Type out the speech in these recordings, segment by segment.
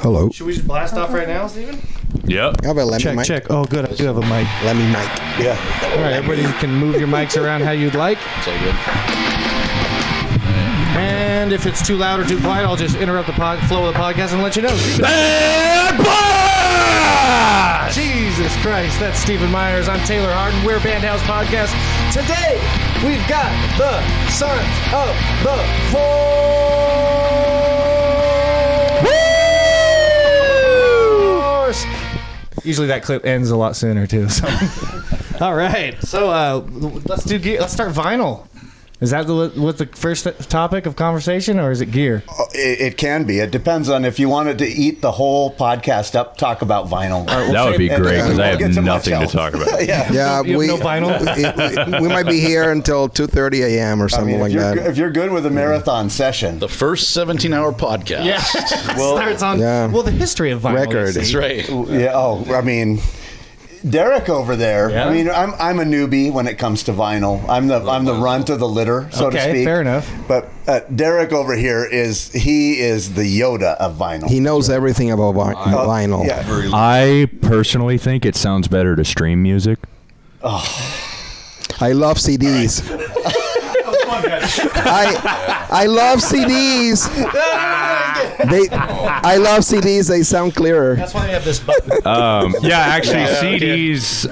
Hello. Should we just blast off right now, Steven? Yep. I have a lemon mic. Check. Oh, good. I do have a mic. Lemon mic. Yeah. All right, everybody can move your mics around how you'd like. It's all good. And if it's too loud or too quiet, I'll just interrupt the flow of the podcast and let you know. Jesus Christ, that's Stephen Myers. I'm Taylor Harden. We're BandHouse Podcast. Today, we've got the Sons of the Force. Usually that clip ends a lot sooner, too. So. All right. So let's start vinyl. Is that what the first topic of conversation, or is it gear? It can be. It depends on if you wanted to eat the whole podcast up, talk about vinyl. That would be great, because I have nothing to talk about. Yeah, we have no vinyl? We might be here until 2:30 a.m. or something like that. If you're good with a marathon session. The first 17-hour podcast. Yeah. Starts on, the history of vinyl. Record. That's right. Yeah. Oh, I mean, Derek over there. Yeah. I mean, I'm a newbie when it comes to vinyl. I'm the runt of the litter, so to speak. Okay, fair enough. But Derek over here is the Yoda of vinyl. He knows everything about vinyl. Yeah. I personally think it sounds better to stream music. I love CDs. I love CDs. I love CDs. They sound clearer. That's why I have this button. Actually, CDs.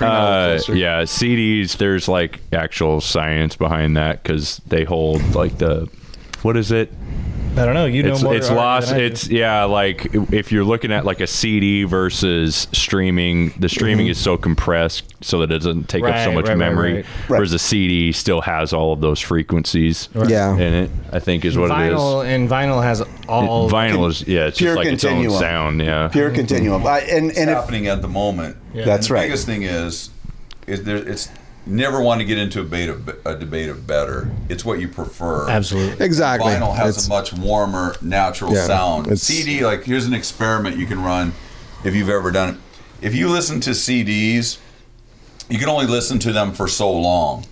CDs. There's like actual science behind that, because they hold like what is it? I don't know. You know more. It's lost. It's like if you're looking at like a CD versus streaming, the streaming is so compressed so that it doesn't take up so much memory. Right. Whereas the CD still has all of those frequencies in it, I think is what it is. And vinyl has all. Vinyl is it's pure just like continuum. its own sound. Yeah. Pure continuum. And it's happening at the moment. Yeah. That's right. The biggest thing is it's never want to get into a debate of better. It's what you prefer. Absolutely. Exactly. Vinyl has a much warmer, natural sound. CD, like, here's an experiment you can run if you've ever done it. If you listen to CDs, you can only listen to them for so long,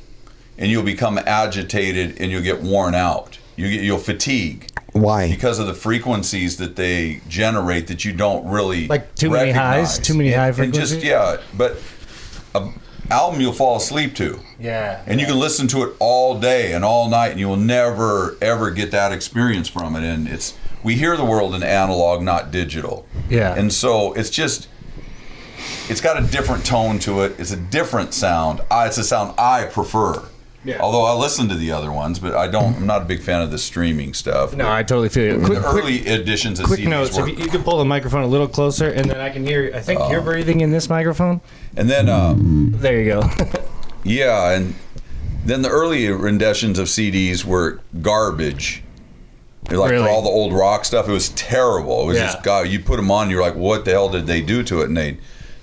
and you'll become agitated and you'll get worn out. You'll fatigue. Why? Because of the frequencies that they generate that you don't really Like too many highs, too many high frequencies? But album you'll fall asleep to. Yeah. And you can listen to it all day and all night, and you will never ever get that experience from it. And we hear the world in analog, not digital. Yeah. And so it's got a different tone to it. It's a different sound. It's a sound I prefer. Yeah. Although I listen to the other ones, but I'm not a big fan of the streaming stuff. No, I totally feel you. The early editions of quick CDs notes. were. If you can pull the microphone a little closer, and then I can hear. I think you're breathing in this microphone. And then there you go. and then the early renditions of CDs were garbage. Like Really? for all the old rock stuff, it was terrible. It was just, God, you put them on, you're like, what the hell did they do to it? And they,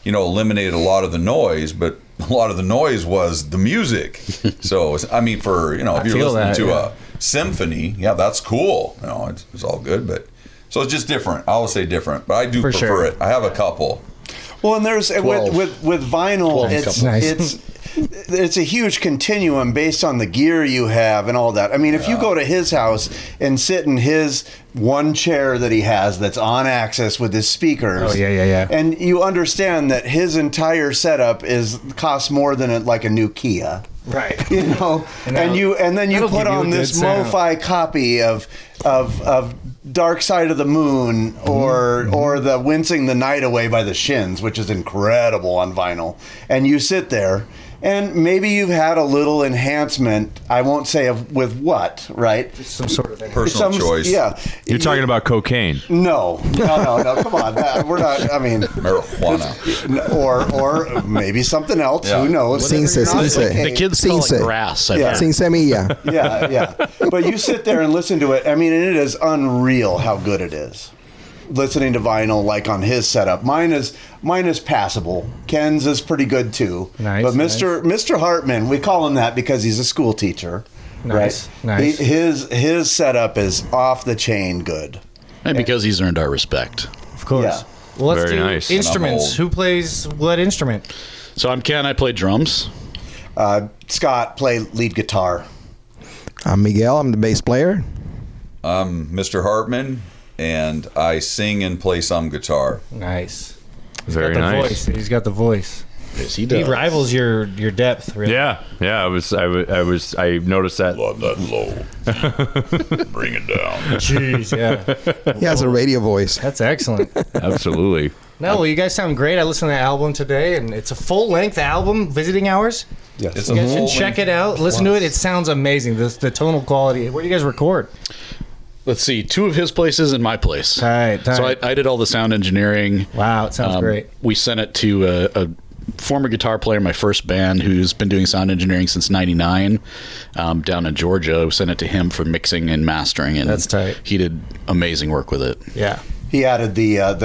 eliminated a lot of the noise, but a lot of the noise was the music. So, if you're listening to a symphony, that's cool. It's all good, but so it's just different. I always say different, but I do prefer it. I have a couple. Well, and there's with vinyl, it's a huge continuum based on the gear you have and all that. I mean, if you go to his house and sit in his one chair that he has that's on axis with his speakers, and you understand that his entire setup costs more than a new Kia. Right. And then you put on this lo-fi copy of Dark Side of the Moon or the Wincing the Night Away by the Shins, which is incredible on vinyl, and you sit there and maybe you've had a little enhancement. I won't say with what, right? Just some sort of personal choice. Yeah. You're talking about cocaine. No. Come on. We're not. I mean, marijuana, or maybe something else. Who knows? The kids call it grass. Sin semilla. Yeah. But you sit there and listen to it. I mean, and it is unreal how good it is. Listening to vinyl like on his setup. Mine is passable. Ken's is pretty good too. Nice. But Mr. Hartman, we call him that because he's a school teacher. Nice. Right? Nice. His setup is off the chain good. And because he's earned our respect. Of course. Yeah. Well, let's Very do nice. instruments. Who plays what instrument? So I'm Ken. I play drums. Scott, play lead guitar. I'm Miguel. I'm the bass player. Mr. Hartman, and I sing and play some guitar. Nice. Very nice. He's got the voice. Yes, he does. He rivals your depth, really. Yeah. I noticed that. Not that low. Bring it down. Jeez, yeah. He has a radio voice. That's excellent. Absolutely. No, well, you guys sound great. I listened to the album today, and it's a full-length album, Visiting Hours. Yes. It's You guys a should full check it out. Listen to it. It sounds amazing. The tonal quality. Where do you guys record? Let's see, 2 of his places and my place. Tight. So I did all the sound engineering. Wow, it sounds great. We sent it to a former guitar player in my first band who's been doing sound engineering since '99 down in Georgia. We sent it to him for mixing and mastering, and That's tight. He did amazing work with it. Yeah. He added he had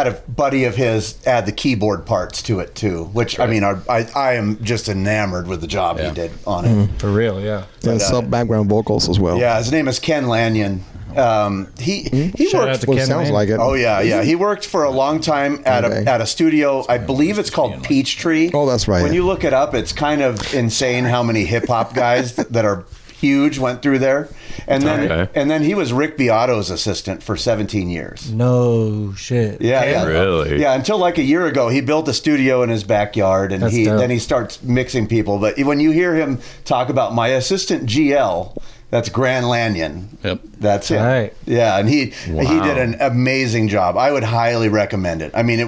a buddy of his add the keyboard parts to it too, which I mean, I am just enamored with the job he did on it. For real, yeah. And some background vocals as well. Yeah, his name is Ken Lanyon. He Shout out worked. to Well, Ken sounds Lane. like it. Oh yeah. He worked for a long time at a studio. I believe it's called Peachtree. Oh, that's right. When you look it up, it's kind of insane how many hip hop guys that are huge went through there. And then he was Rick Beato's assistant for 17 years. No shit. Yeah. Really? Yeah, until like a year ago, he built a studio in his backyard, and That's dope. then he starts mixing people. But when you hear him talk about my assistant GL, that's Gran Lanyon. Yep. That's it. Right. Yeah, and he did an amazing job. I would highly recommend it. I mean,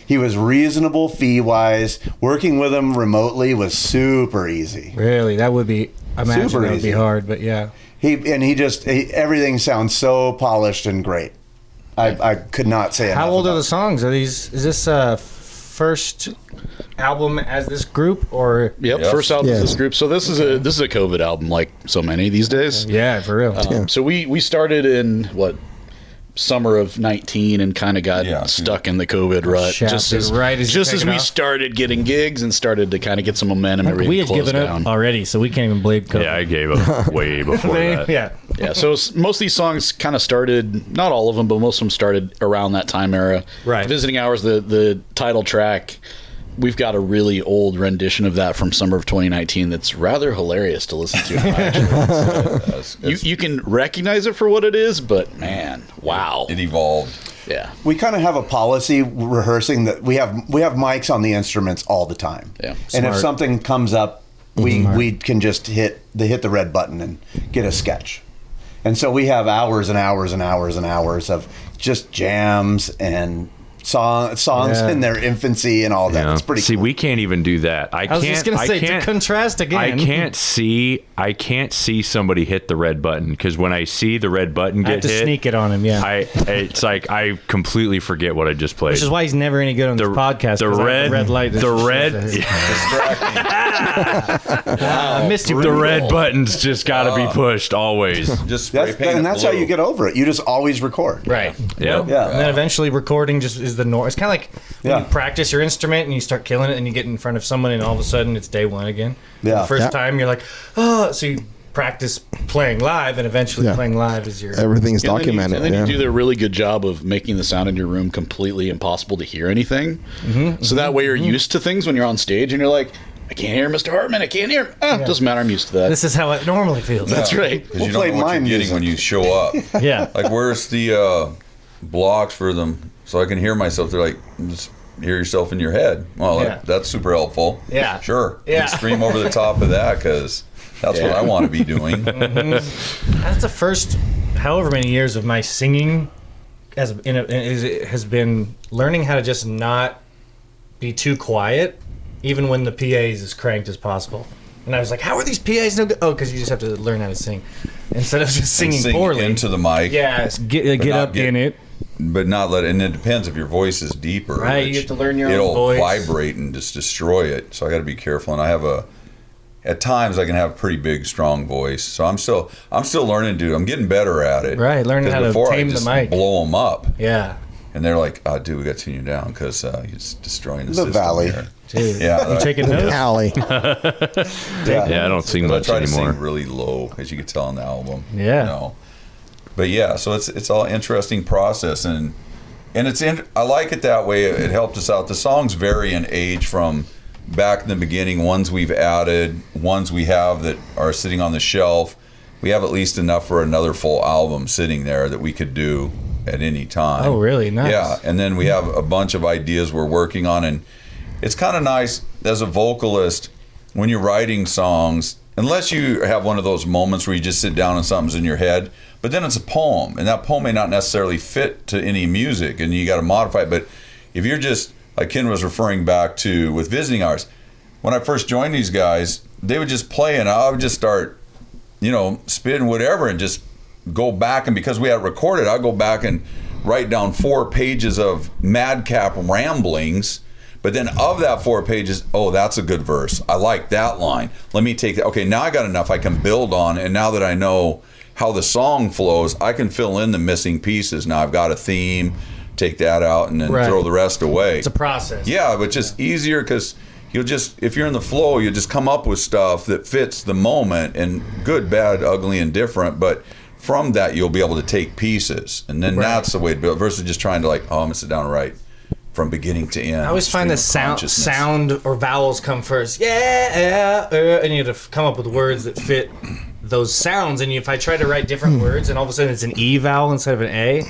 he was reasonable fee wise. Working with him remotely was super easy. Really, that would be. I imagine Super that would be easy. hard, but yeah. Everything sounds so polished and great. I could not say enough. How old are about the it. songs? Are these? Is this first album as this group or? Yep, Yes. first album Yes. of this group. So this is a COVID album, like so many these days. Yeah, for real. So we started in summer of 19 and kind of got stuck in the COVID rut. Shafted right as you just take as it we off. started getting gigs and started to kind of get some momentum. Everything We had closed given down. up already, so we can't even blame COVID. Yeah, I gave up way before that. Yeah. Yeah, so most of these songs kind of started, not all of them, but most of them started around that time era. Right. Visiting Hours, the title track, we've got a really old rendition of that from summer of 2019 that's rather hilarious to listen to. Actually. You can recognize it for what it is, but man, wow. It evolved. Yeah. We kind of have a policy rehearsing that we have mics on the instruments all the time. Yeah. And if Smart. something comes up, we can just hit the red button and get a sketch. And so we have hours and hours and hours and hours of just jams and songs in their infancy and all that. Yeah. It's pretty See, cool. we can't even do that. I was just gonna say to contrast again. I can't see somebody hit the red button because when I see the red button I have get to hit, sneak it on him. Yeah. it's like I completely forget what I just played. Which is why he's never any good on this podcast. the 'cause I have red light. that the just red, shows Distracting. I missed you. the red button's just got to be pushed always. Just spray That's, paint and it that's how blue. you get over it. You just always record. Right. Yep. Yeah. And then eventually recording just is the norm. It's kind of like when Yeah. you practice your instrument and you start killing it and you get in front of someone and all of a sudden it's day one again. Yeah. The first Yeah. time you're like, oh, so you practice playing live and eventually Yeah. playing live is your... Everything's And then documented. you yeah. do the really good job of making the sound in your room completely impossible to hear anything. So that way you're used to things when you're on stage and you're like, I can't hear Mr. Hartman. I can't hear him. Doesn't matter. I'm used to that. This is how it normally feels. That's right. Because We'll you don't play know what you're mime getting music. when you show up. Yeah. Like, where's the blocks for them so I can hear myself? They're like, just hear yourself in your head. Well, Yeah. that's super helpful. Yeah. Sure. Yeah. You scream over the top of that because that's what I want to be doing. That's the first however many years of my singing has been learning how to just not be too quiet, even when the PA is as cranked as possible. And I was like, how are these PAs no good? Oh, because you just have to learn how to sing. Instead of just singing Sing poorly. into the mic. Yeah, get not up get- in it. But not let it, and it depends if your voice is deeper. Right, you which have to learn your own it'll voice. vibrate and just destroy it. So I got to be careful. And I have at times I can have a pretty big, strong voice. So I'm still learning to do. I'm getting better at it. Right, learning 'Cause how to before tame I the just mic. blow them up, Yeah. and they're like, "Oh, dude, we got to tune you down because you're just destroying the system valley. here." Dude, Yeah, you taking notes? Alley. Yeah, I don't sing I much try to anymore. sing really low, as you can tell on the album. Yeah. You know? But yeah, so it's all interesting process, and I like it that way. It helped us out. The songs vary in age from back in the beginning. Ones we've added, ones we have that are sitting on the shelf. We have at least enough for another full album sitting there that we could do. at any time. Oh, really? Nice. Yeah, and then we have a bunch of ideas we're working on, and it's kind of nice as a vocalist when you're writing songs, unless you have one of those moments where you just sit down and something's in your head, but then it's a poem, and that poem may not necessarily fit to any music, and you got to modify it. But if you're just, like Ken was referring back to with visiting artists, when I first joined these guys, they would just play, and I would just start, spitting whatever, and just go back, and because we had recorded, I'd go back and write down 4 pages of madcap ramblings. But then of that 4 pages, oh, that's a good verse. I like that line. Let me take that. Okay, now I got enough I can build on. And now that I know how the song flows, I can fill in the missing pieces. Now I've got a theme, take that out, and then throw the rest away. It's a process. Yeah, but just easier because if you're in the flow, you'll just come up with stuff that fits the moment, and good, bad, ugly, and different. But from that, you'll be able to take pieces. And then that's the way to build, versus just trying to I'm going to sit down and write from beginning to end. I always find that sound or vowels come first. And you have to come up with words that fit those sounds. And if I try to write different words, and all of a sudden it's an E vowel instead of an A,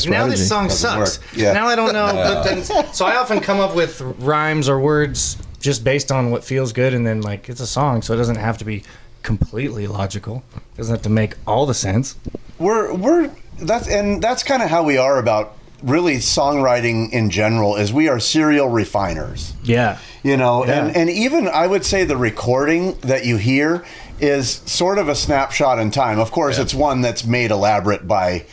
now this song sucks. Yeah. Now I don't know. But then, so I often come up with rhymes or words just based on what feels good, and then it's a song, so it doesn't have to be completely logical. It doesn't have to make all the sense. That's kind of how we are about really songwriting in general, is we are serial refiners. Yeah. And even I would say the recording that you hear is sort of a snapshot in time. Of course, it's one that's made elaborate by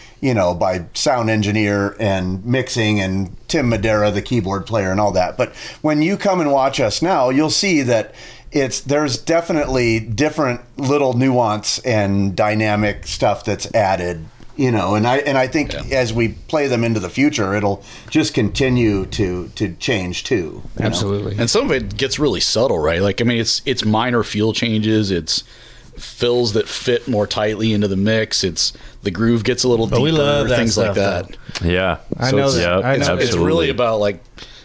sound engineer and mixing and Tim Madera, the keyboard player, and all that. But when you come and watch us now, you'll see that there's definitely different little nuance and dynamic stuff that's added. And I think as we play them into the future, it'll just continue to change too. Absolutely. And some of it gets really subtle, right? It's minor feel changes. It's fills that fit more tightly into the mix. It's the groove gets a little deeper. We love that things stuff, like that. though. Yeah, I know that. I know it's really about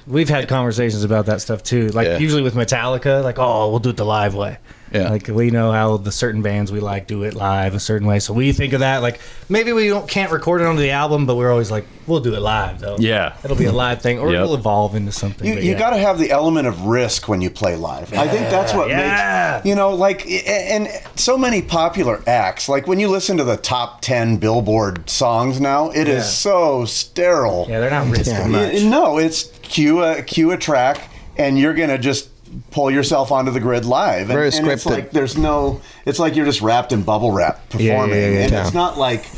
we've had conversations about that stuff too. Usually with Metallica, we'll do it the live way. Yeah. We know how the certain bands we like do it live a certain way. So we think of that maybe we can't record it onto the album, but we're always we'll do it live though. Yeah. It'll be a live thing, or it'll evolve into something. You got to have the element of risk when you play live. I think that's what makes, and so many popular acts, when you listen to the top 10 Billboard songs now, it is so sterile. Yeah, they're not risking much. No, it's cue a track, and you're going to just pull yourself onto the grid live. Very and scripted. It's like you're just wrapped in bubble wrap performing. And it's not like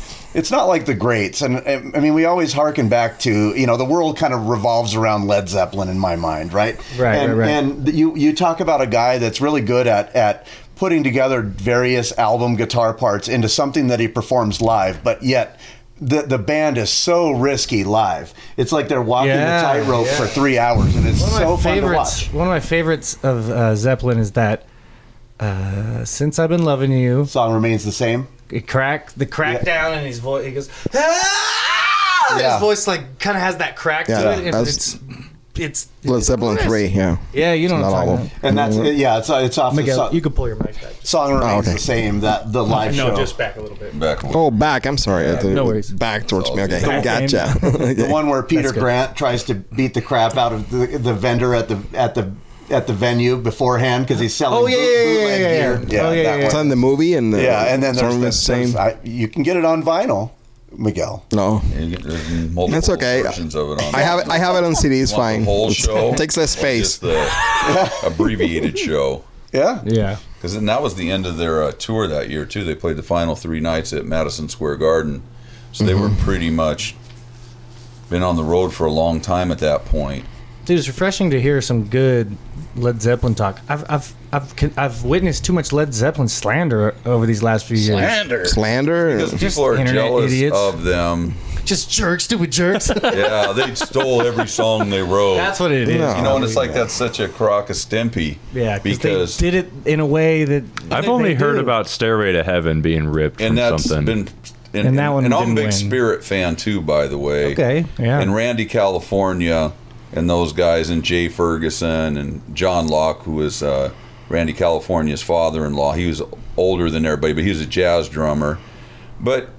the greats. And I mean, we always harken back to, the world kind of revolves around Led Zeppelin in my mind, right? Right. And you talk about a guy that's really good at putting together various album guitar parts into something that he performs live, but yet the band is so risky live. It's like they're walking a tightrope for 3 hours, and it's so fun to watch. One of my favorites of Zeppelin is that "Since I've Been Loving You" song remains the same. The crackdown in his voice. He goes, "Ah!" His voice kind of has that crack to it. It's Led Zeppelin 3, yeah. Yeah, you know what I'm talking about. And that's it's off Miguel, the song. you can pull your mic back. Song remains the same. That the live show. No, just back a little bit. Back. I'm sorry. No worries. Back towards me. Okay, Back gotcha. The one where Peter Grant tries to beat the crap out of the vendor at the venue beforehand because he's selling bootleg gear. It's on the movie and and then there's the same. You can get it on vinyl, Miguel. No, there's multiple that's okay. versions of it on I have it on CD. It's fine. The whole show It takes less space. just the abbreviated show. Yeah. Because then that was the end of their tour that year too. They played the final 3 nights at Madison Square Garden, so they were pretty much been on the road for a long time at that point. Dude, it's refreshing to hear some good Led Zeppelin talk. I've witnessed too much Led Zeppelin slander over these last few years. Slander. Because people are internet jealous idiots. of them. Just jerks, stupid jerks. Yeah, they stole every song they wrote. That's what it is. No. And it's that's such a crock of Stimpy. Yeah, because they did it in a way that I've only heard about Stairway to Heaven being ripped and from that's something. been And that one and I'm a didn't big win. Spirit fan too, by the way. Okay, yeah. And Randy California and those guys, and Jay Ferguson and John Locke, who was Randy California's father-in-law. He was older than everybody, but he was a jazz drummer. But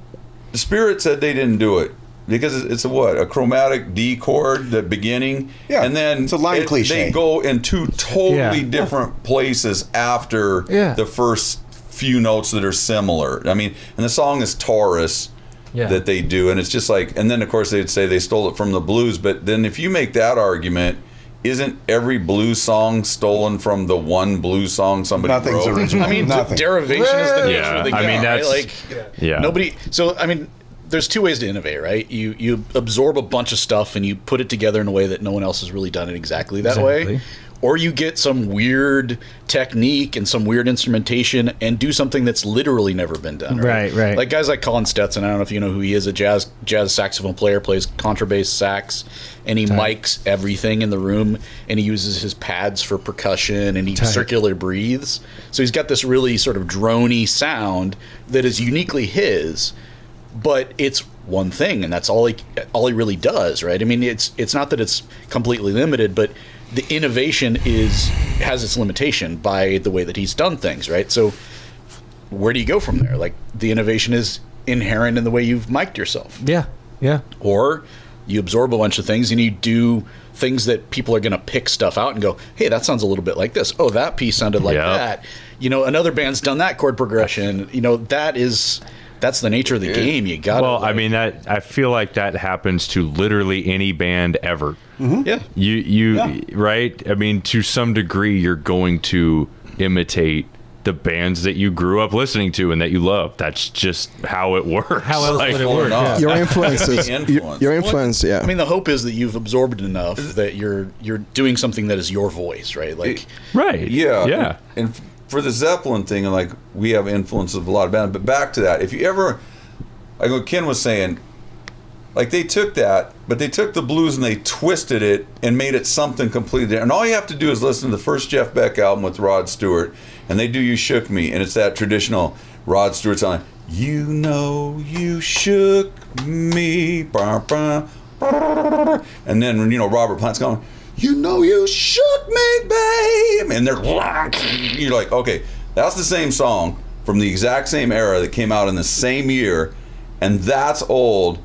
the Spirit said they didn't do it. because it's a chromatic D chord, the beginning, and then it's a line cliche. They go in two totally different places after the first few notes that are similar. I mean, and the song is Taurus that they do, and it's just like, and then of course they'd say they stole it from the blues, but then if you make that argument, isn't every blues song stolen from the one blues song somebody Nothing's wrote? original. I mean, derivation is the nature of the game. I mean, that's right? Nobody. So I mean, there's two ways to innovate, right? You absorb a bunch of stuff and you put it together in a way that no one else has really done it exactly that way. Or you get some weird technique and some weird instrumentation and do something that's literally never been done. Right. Like guys like Colin Stetson, I don't know if you know who he is, a jazz saxophone player, plays contrabass sax, and he mics everything in the room, and he uses his pads for percussion, and he circular breathes. So he's got this really sort of droney sound that is uniquely his, but it's one thing, and that's all he really does, right? I mean, it's not that it's completely limited, but the innovation has its limitation by the way that he's done things, right? So where do you go from there? Like, the innovation is inherent in the way you've mic'd yourself. Yeah. Or you absorb a bunch of things and you do things that people are going to pick stuff out and go, hey, that sounds a little bit like this. Oh, that piece sounded like that. You know, another band's done that chord progression. You know, that's the nature of the game. You got. Well, I mean, I feel like that happens to literally any band ever. Yeah. You right? I mean, to some degree, you're going to imitate the bands that you grew up listening to and that you love. That's just how it works. How else would it work? Yeah. Your influences. Your influence. Yeah. I mean, the hope is that you've absorbed enough that you're doing something that is your voice, right? Like, right. Yeah. And for the Zeppelin thing, like, we have influence of a lot of bands, but back to that, if you ever, like what Ken was saying, like, they took that, but they took the blues and they twisted it and made it something completely different. And all you have to do is listen to the first Jeff Beck album with Rod Stewart, and they do You Shook Me, and it's that traditional Rod Stewart song, you know you shook me, bah, bah, bah. And then, you know, Robert Plant's going, you know you shook me, babe, and you're like, okay, that's the same song from the exact same era that came out in the same year, and that's old,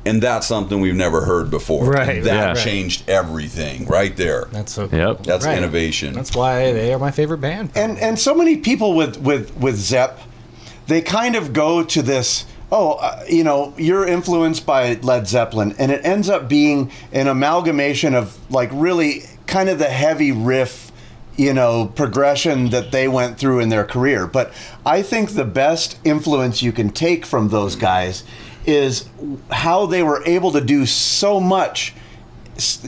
and that's something we've never heard before. Right. And that changed everything right there. That's so. Yep. That's innovation. That's why they are my favorite band. And so many people with Zepp, they kind of go to this. You know, you're influenced by Led Zeppelin, and it ends up being an amalgamation of, like, really kind of the heavy riff, you know, progression that they went through in their career. But I think the best influence you can take from those guys is how they were able to do so much,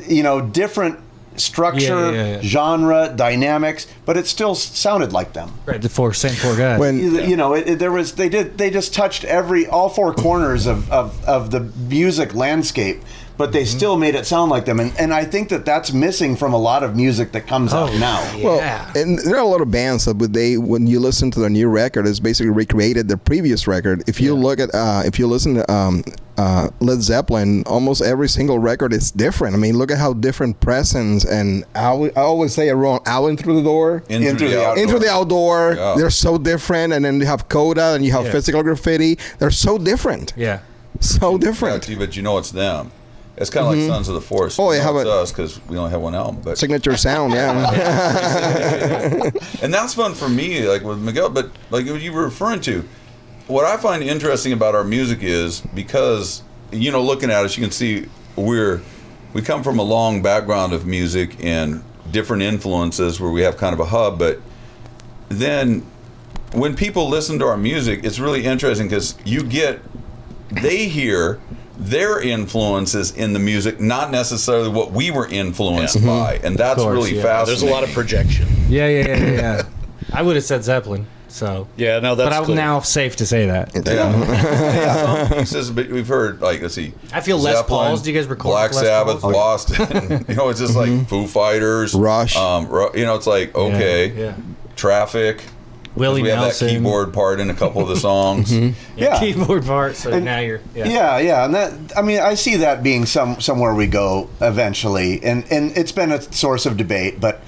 you know, different structure, genre, dynamics, but it still sounded like them. Right, the same four guys. When you know, they just touched all four corners of the music landscape, but they still made it sound like them, and I think that's missing from a lot of music that comes out now. Well, and there are a lot of bands that when you listen to their new record, it's basically recreated their previous record. If you look at if you listen to Led Zeppelin, almost every single record is different. I mean, look at how different Presence and I always say it wrong, Out and Through the Door, Into the Outdoor. Yeah. They're so different, and then you have Coda and you have Physical Graffiti. They're so different. Yeah. So different. Yeah, but you know it's them. It's kind of like Sons of the Forest. Oh, you know it's us because we only have one album. But signature sound, and that's fun for me, like with Miguel. But like what you were referring to, what I find interesting about our music is because, you know, looking at us, you can see we come from a long background of music and different influences where we have kind of a hub. But then when people listen to our music, it's really interesting because they hear their influences in the music, not necessarily what we were influenced by, and that's really fascinating. There's a lot of projection. Yeah. I would have said Zeppelin. So that's. But I'm now safe to say that. Yeah. Some pieces, but we've heard, like, let's see. I feel Les Pauls. Do you guys record Black Les Sabbath, Pauls? Boston? You know, it's just like Foo Fighters, Rush. You know, it's like Traffic. Willie we have Nelson. that keyboard part in a couple of the songs. Keyboard part. So now you're. And that, I mean, I see that being somewhere we go eventually, and it's been a source of debate, but.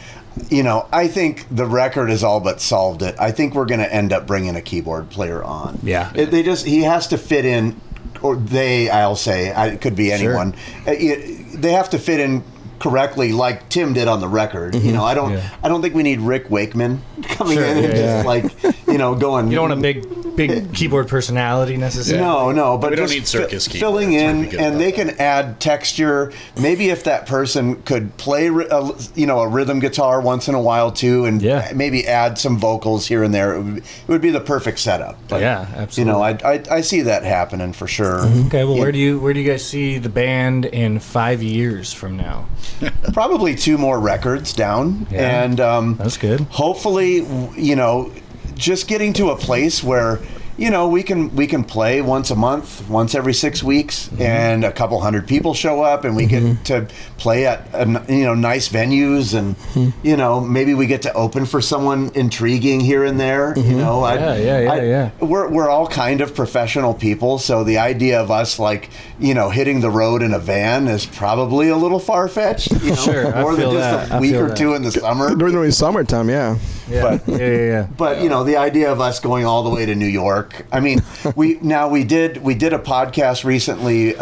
You know, I think the record has all but solved it. I think we're going to end up bringing a keyboard player on. Yeah. He has to fit in or I'll say, it could be anyone. They have to fit in correctly, like Tim did on the record. You know, I don't think we need Rick Wakeman coming in and just like, you know, going. You don't want a big keyboard personality necessarily. No, but we don't just need circus filling in, and they can add texture. Maybe if that person could play, a rhythm guitar once in a while too, and maybe add some vocals here and there, it would be the perfect setup. But, absolutely. You know, I see that happening for sure. Okay, well, where do you guys see the band in 5 years from now? Probably 2 more records down, and that's good. Hopefully, you know, just getting to a place where, you know, we can play once a month, once every 6 weeks, and a couple hundred people show up, and we get to play at nice venues, and you know, maybe we get to open for someone intriguing here and there. You know, We're all kind of professional people, so the idea of us like, you know, hitting the road in a van is probably a little far fetched. You know, Sure, more than just a week or 2 in the summer. During the summertime, But you know, the idea of us going all the way to New York. I mean, we did a podcast recently,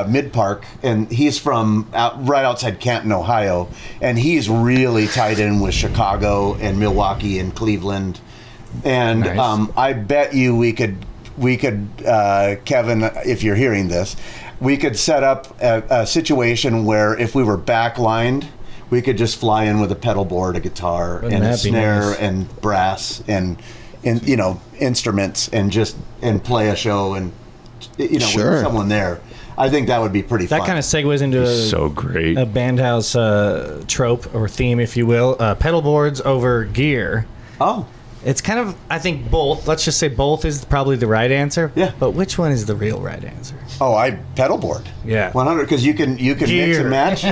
Mid Park, and he's from right outside Canton, Ohio, and he's really tied in with Chicago and Milwaukee and Cleveland, and nice. I bet you we could, Kevin, if you're hearing this, we could set up a situation where if we were backlined, we could just fly in with a pedal board, a guitar, and a snare, and brass, and you know, instruments, and play a show, and you know, with someone there. I think that would be pretty fun. That kind of segues into so great a BandHouse trope or theme, if you will. Pedal boards over gear. Oh. It's kind of, I think both. Let's just say both is probably the right answer. Yeah. But which one is the real right answer? Oh, pedal board. Yeah. 100, because you can mix and match.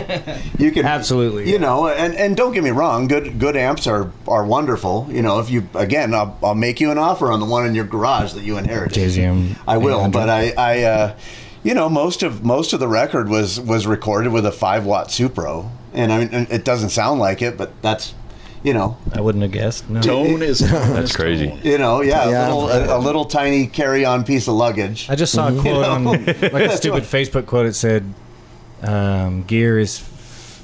You can absolutely. You know, and don't get me wrong, good amps are wonderful. You know, if you again, I'll make you an offer on the one in your garage that you inherited. JZM. I will, but I you know, most of the record was recorded with a 5-watt Supro, and I mean, it doesn't sound like it, but that's. You know, I wouldn't have guessed. No. Tone is that's crazy. Tone. You know, a little tiny carry-on piece of luggage. I just saw a quote on like a stupid Facebook quote. It said, "Gear is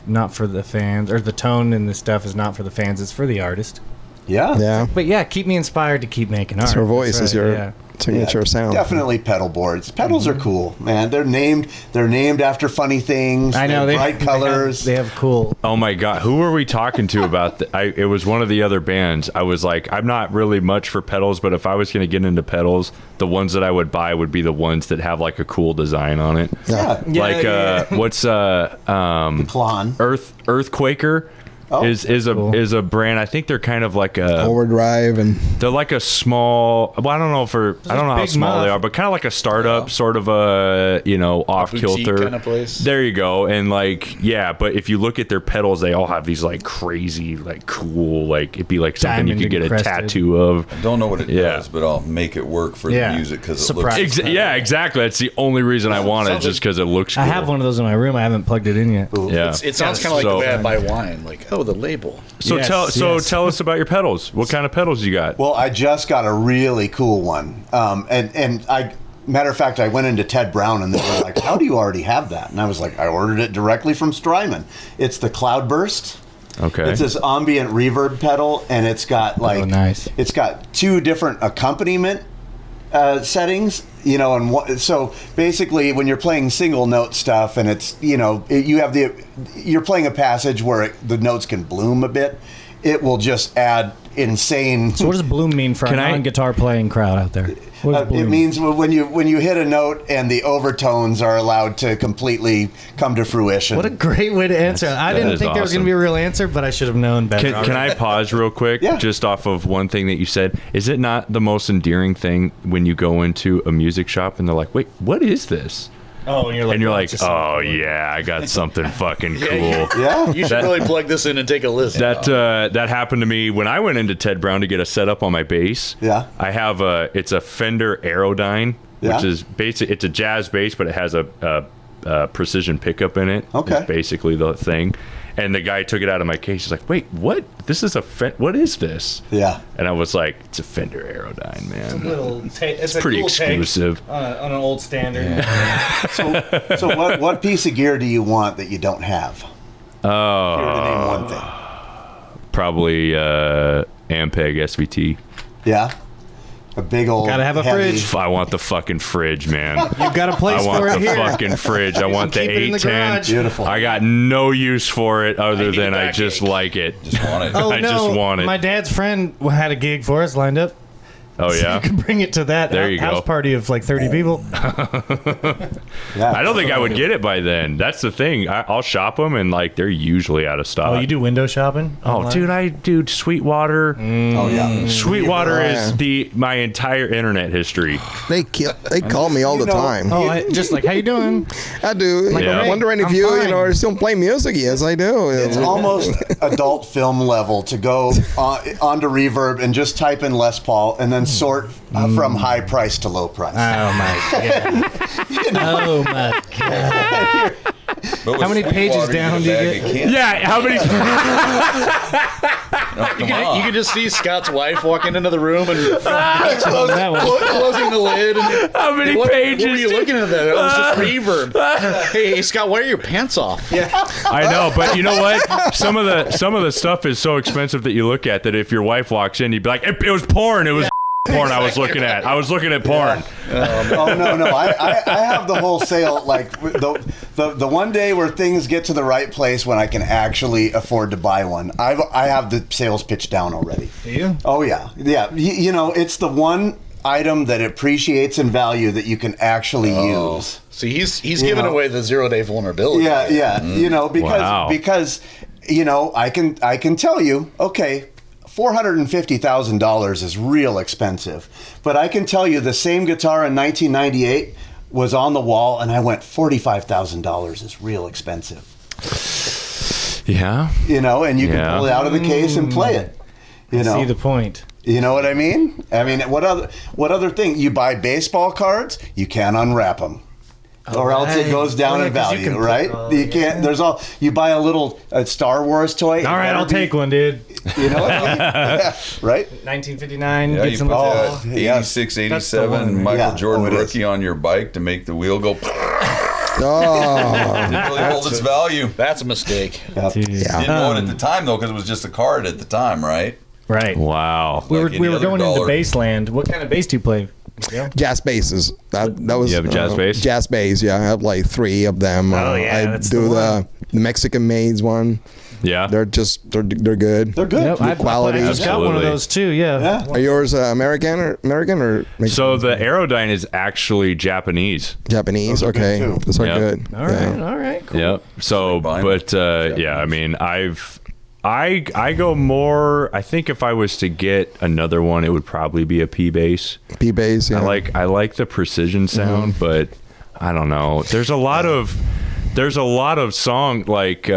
not for the fans, or the tone in this stuff is not for the fans. It's for the artist." Yeah. But yeah, keep me inspired to keep making art. It's your voice, right, is your signature sound. Definitely pedal boards. Pedals are cool, man. They're named after funny things. I know, they bright colors. They have cool. Oh my god, who were we talking to about it was one of the other bands. I was like, I'm not really much for pedals, but if I was going to get into pedals, the ones that I would buy would be the ones that have like a cool design on it. What's the Klon Earthquaker? Is a brand. I think they're kind of like a Overdrive, and they're like a small. Well, I don't know how small they are, but kind of like a startup, sort of a off kilter kind of place. There you go. And like but if you look at their pedals, they all have these like crazy, like cool, like it'd be like something diamond you could get encrusted. a tattoo of. I don't know what it does, but I'll make it work for the music because it looks. Exactly. That's the only reason I want it, just because it looks cool. I have one of those in my room. I haven't plugged it in yet. Yeah, it sounds kind of like the way I buy wine. Like, the label. So tell us about your pedals. What kind of pedals you got? Well, I just got a really cool one, and I. Matter of fact, I went into Ted Brown and they were like, "How do you already have that?" And I was like, "I ordered it directly from Strymon. It's the Cloudburst." Okay. It's this ambient reverb pedal, and it's got nice. It's got 2 different accompaniment settings, and so basically when you're playing single note stuff, and it's you're playing a passage where the notes can bloom a bit, it will just add insane. So what does bloom mean for a non-guitar playing crowd out there? It means when you hit a note and the overtones are allowed to completely come to fruition. What a great way to answer. I didn't think there was going to be a real answer, but I should have known better. Can I pause real quick? Just off of one thing that you said. Is it not the most endearing thing when you go into a music shop and they're like, wait, what is this? Oh, and you're like, oh yeah, I got something fucking cool. Yeah. You should really plug this in and take a listen. That happened to me when I went into Ted Brown to get a setup on my bass. Yeah. I have it's a Fender Aerodyne, which is basically, it's a jazz bass, but it has a precision pickup in it. Okay. Is basically the thing. And the guy took it out of my case. He's like, "Wait, what? This is what is this?" Yeah. And I was like, "It's a Fender Aerodyne, man. It's a pretty cool exclusive take on an old standard. Yeah. So what piece of gear do you want that you don't have? Oh, If you were to name one thing. probably Ampeg SVT. Yeah. A big old. Gotta have a heavy- fridge. I want the fucking fridge, man. You've got a place I want for it the here. fucking fridge. I want the Keep it in the 810. garage. Beautiful. I got no use for it other than I backache. just like it. Just want it. Oh I no! just want it. My dad's friend had a gig for us lined up. Oh So yeah. you can bring it to that There you house go. party of like 30 people. Yeah. I don't think I would get it by then. That's the thing. I'll shop them and like they're usually out of stock. Oh, you do window shopping? Oh, online? dude, I do Sweetwater. Oh yeah. Sweetwater Yeah. is my entire internet history. They call me all the know- time. Oh, just like, how you doing? I do. Yeah. I'm wondering if I'm you fine. are still playing music. Yes, I do. It's almost adult film level to go onto Reverb and just type in Les Paul and then sort from high price to low price. Oh my god! Oh my god! But with How many pages Sweetwater, down get a do you bag get? of candy. Yeah, how many? Come on. You can just see Scott's wife walking into the room and That one. closing the lid. And How many what pages? were you looking at that? It was just reverb. Hey, Scott, why are your pants off? Yeah. I know, but you know what? Some of the stuff is so expensive that you look at that if your wife walks in, you'd be like, it was porn. It was porn I was looking at. I was looking at porn. Oh no! I have the wholesale like the one day where things get to the right place when I can actually afford to buy one. I have the sales pitch down already. Do you? Oh yeah. You know, it's the one item that appreciates in value that you can actually use. See, he's giving away the 0-day vulnerability. Yeah. You know, Wow. because you know, I can tell you, okay, $450,000 is real expensive, but I can tell you the same guitar in 1998 was on the wall, and I went $45,000 is real expensive. Yeah. You know, and you Yeah. can pull it out of the case and play it. You know, See the point. you know what I mean? I mean, what other thing? You buy baseball cards, you can't unwrap them. Or else it right. goes down Oh, yeah, in 'cause you value, can- right? oh, you can't. There's all. You buy a little Star Wars toy. All right, I'll take one, dude. You know what I mean? Yeah, right? 1959. Yeah, get you some put oh, that yeah. 86, That's the 87 one. Michael Yeah. Jordan Oh, it is. rookie on your bike to make the wheel go. Oh, Didn't really hold its value. That's a mistake. dude. yeah. Didn't know it at the time though, because it was just a card at the time, right? Right. Wow. We were Like any other going into dollar. baseland. What kind of bass do you play? Yeah. Jazz basses. That was. You have a jazz bass? Jazz bass. Yeah, I have like 3 of them. Oh, yeah, I that's do the the Mexican maids one. Yeah. They're good. They're good. Yep, I quality. just got one of Absolutely. those too. Yeah. Yeah. Are yours American or Mexican? So the Aerodyne is actually Japanese. Japanese. Those are Okay, good, too. those are Yep. good. All right. All right. Cool. Yep. So, Fine. but yeah, I mean, I go more. I think if I was to get another one, it would probably be a P bass. P bass. Yeah. I like the precision sound, but I don't know. There's a lot of song like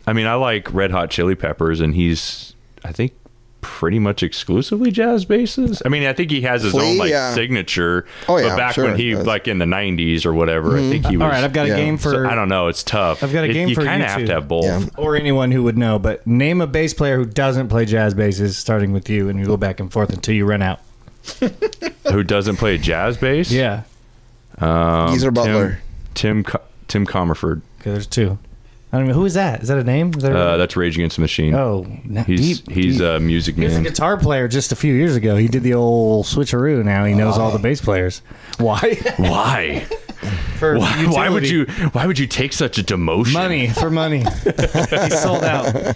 I mean, I like Red Hot Chili Peppers, and he's I think pretty much exclusively jazz basses. I mean, I think he has his Flea, own like yeah. signature. Oh, yeah, but back sure, when he that's- like in the 90s or whatever, I think he was. All right. I've got a Yeah. game for. So, I don't know. It's tough. I've got a game you for kind you of have two. to have both. Yeah. or anyone who would know, but name a bass player who doesn't play jazz basses, starting with you, and you go back and forth until you run out. Who doesn't play jazz bass? Yeah. Geezer Butler. Tim Comerford. Okay, there's 2. I don't know who is that. Is that a name? Is that a That's Rage Against the Machine. oh, he's a music He was a man. guitar player just a few years ago. He did the old switcheroo. Now he knows all the bass players. Why? Why? For Why would utility. you? Why would you take such a demotion? Money for money. He sold out.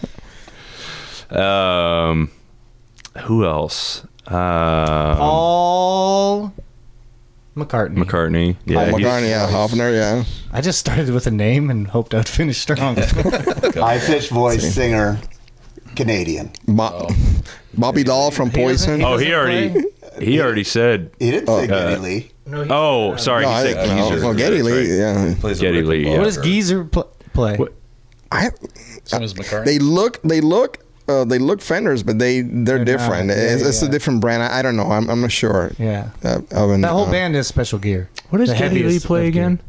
Who else? Paul McCartney. McCartney. Yeah, Oh, he's- McCartney. Yeah, Hoffner. Yeah. I just started with a name and hoped I'd finish strong. High pitched voice singer, Canadian. Bobby Dahl from Poison. Oh, he already said. He didn't say Geddy Lee. Oh, sorry, No, he said no, Geezer. no, Geddy That's Lee. right. Yeah. Plays Geddy a Rick Lee, and yeah. What does Morty. Geezer play? What? Same as McCartney. They look Fenders, but they're different. not. Yeah, It's a different brand. I don't know. I'm not sure. Yeah. That That whole band has special gear. What does The Geddy Lee heaviest play of gear. again?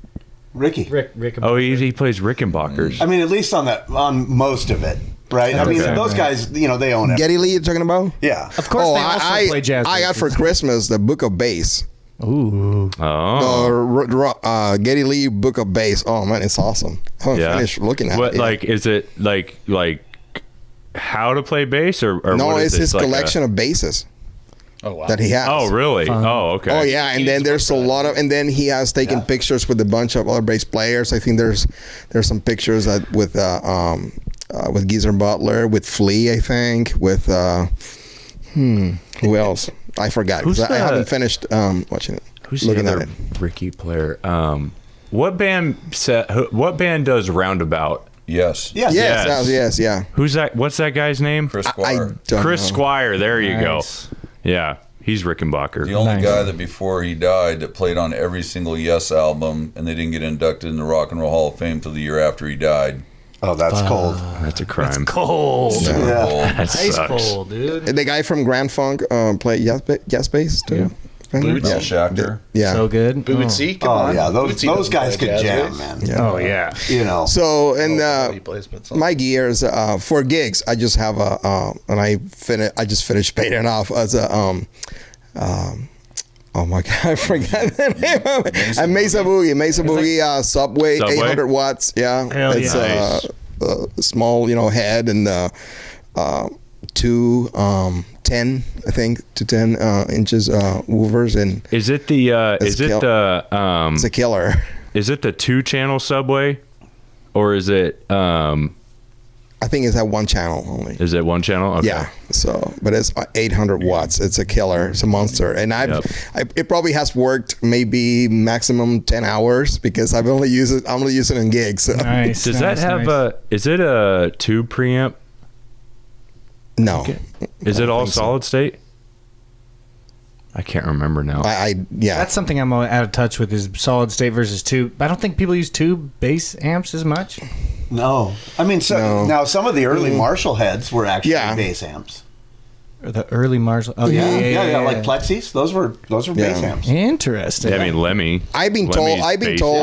Ricky. Rick. Oh, he plays Rickenbackers. I mean, at least on most of it, right? I mean, those guys, they own it. Geddy Lee, you're talking about? Yeah. Of course, they also play jazz. I got for Christmas the Book of Bass. Ooh. Oh. Geddy Lee Book of Bass. Oh man, it's awesome. I haven't finished looking at it. Like, is it like how to play bass or no? what is It's his collection of basses. Oh wow. That he has. Oh really? Oh okay. Oh yeah, and then there's a lot of, and then he has taken pictures with a bunch of other bass players. I think there's some pictures with Geezer Butler, with Flea, I think, with who else? I forgot. I haven't finished watching it. Who's looking the at other it. Ricky player? What band does Roundabout? Yes. Yes. Yeah. Who's that? What's that guy's name? Chris Squire. Chris Squire. There you Nice. go. Yeah, he's Rickenbacker. The only guy that before he died that played on every single Yes album, and they didn't get inducted in the Rock and Roll Hall of Fame till the year after he died. Oh, that's cold. That's a crime. It's cold. Super Yeah. cold. That Ice sucks. cold, dude. The guy from Grand Funk played jazz bass too. Mel Schachter. Yeah. So good. Bootsy, come Oh on. yeah, Bootsy those doesn't guys play could jazz jam, bass. man. Oh yeah. So and He plays, but some- my gears for gigs, I just have and I just finished paying off as a oh my god, I forgot the name of it. A Mesa Boogie Subway 800 watts. Yeah, Hell it's yeah. a small head and 10 I think to 10 inches woofers, and Is it the? Is it the? it's a killer. Is it the 2-channel subway, or is it? I think it's at one channel only. Is it one channel? Okay. Yeah. So, but it's 800 watts. It's a killer. It's a monster. And it probably has worked maybe maximum 10 hours because I've only used it. I'm only using it in gigs. So. Nice. Does that have Is it a tube preamp? No. Is it all think so. solid state? I can't remember now. Yeah. That's something I'm out of touch with is solid state versus tube. I don't think people use tube bass amps as much. No, I mean, now some of the early Marshall heads were actually bass amps. Or the early Marshall. Oh yeah, like Plexis. Those were bass amps. Interesting. I mean, Lemmy. I've been told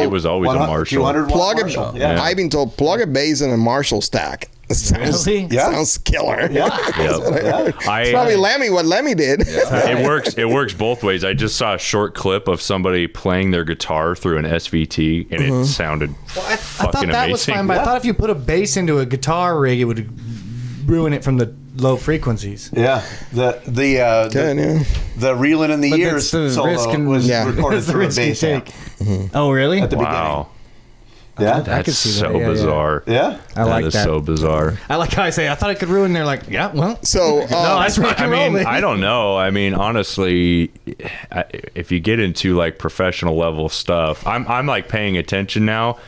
it was always a Marshall. 200 watt plug Marshall. it. Yeah. I've been told plug a bass in a Marshall stack. It sounds, Really? sounds killer. Yep. It's probably Lemmy what Lemmy did. It works both ways. I just saw a short clip of somebody playing their guitar through an SVT, and it sounded I thought fucking that amazing. was fine, but I thought if you put a bass into a guitar rig, it would ruin it from the low frequencies. Yeah, the reeling in the But years that's the risk solo was recorded that's the through a risk you bass amp. take. Oh really? At the Wow, Yeah, I that's could see that. so Yeah, bizarre. yeah. I like That is that. so bizarre. I like how I say I thought it could ruin. They're like, yeah, well. So No, that's rock I and roll, mean, man. I don't know. I mean, honestly, if you get into like professional level stuff, I'm like paying attention now,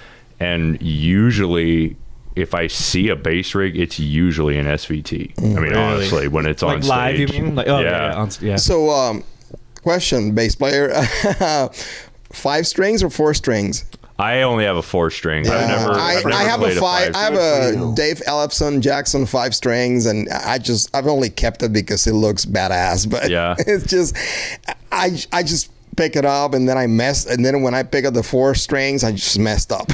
and usually, if I see a bass rig, it's usually an SVT. I mean, honestly, when it's on Like live, stage, you mean? Like, oh yeah. Yeah. So, question, bass player, 5 strings or 4 strings? I only have a 4-string. I've never I have played a 5. I have Good for a you. Dave Ellefson Jackson 5 strings, and I've only kept it because it looks badass. But Yeah. it's just I just pick it up and then and then when I pick up the 4 strings, I just messed up.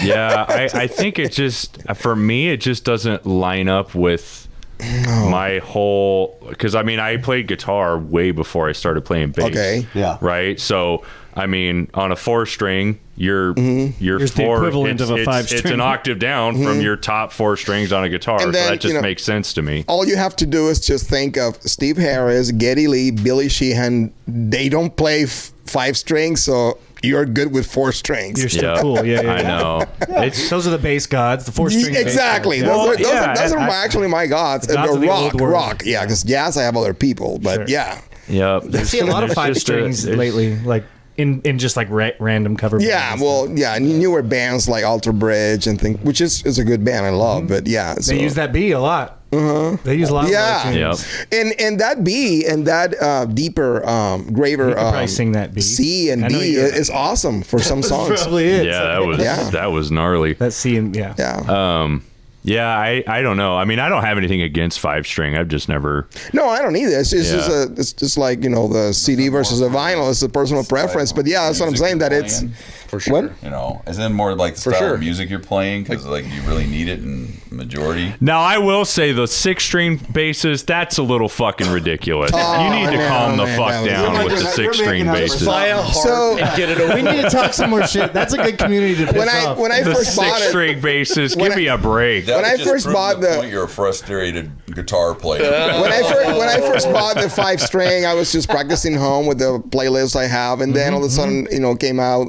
Yeah, I think it just, for me, it just doesn't line up with my whole, because I mean, I played guitar way before I started playing bass. Okay. Yeah. Right. So I mean, on a 4-string, you're Here's the 4. equivalent of a 5-string. It's an octave down from your top 4 strings on a guitar. And So then, that just makes sense to me. All you have to do is just think of Steve Harris, Geddy Lee, Billy Sheehan. They don't play 5 strings, so you're good with 4 strings. You're still Yeah. cool. Yeah, yeah. I know. It's Those are the bass gods, the 4-string. bass Exactly. gods. Those are actually my gods. gods of the old world. Rock. Yeah, because jazz I have other people, but Sure. yeah. Yep. I see a lot of It's 5 just strings it's- lately, like in just like random cover. Yeah, bands. well, yeah, newer bands like Alter Bridge and things, which is a good band I love, but yeah. So. They use that B a lot. They use a lot. Yeah. Of those tunes. And that B and that deeper, graver You could probably sing that B. C and I know D you- is awesome for some songs. Probably is. Yeah, Yeah. that was gnarly. That C and yeah. Yeah. Yeah, I don't know. I mean, I don't have anything against 5-string. I've just never. No, I don't either. It's just Yeah. it's just like the CD versus the vinyl. It's a personal preference. But yeah, that's what I'm saying. That it's For sure. What? You know, isn't it more like the style of music you're playing? Because like you really need it in majority. Now I will say the 6-string basses, that's a little fucking ridiculous. You need to calm the fuck down with the 6-string basses. Buy a harp and get it over. We need to talk some more shit. That's a good community to piss off. When I The first bought it, 6-string basses, give me a break. That When would I just first prove bought the the- point, you're a frustrated guitar player. when I first bought the 5-string, I was just practicing home with the playlist I have, and then all of a sudden, came out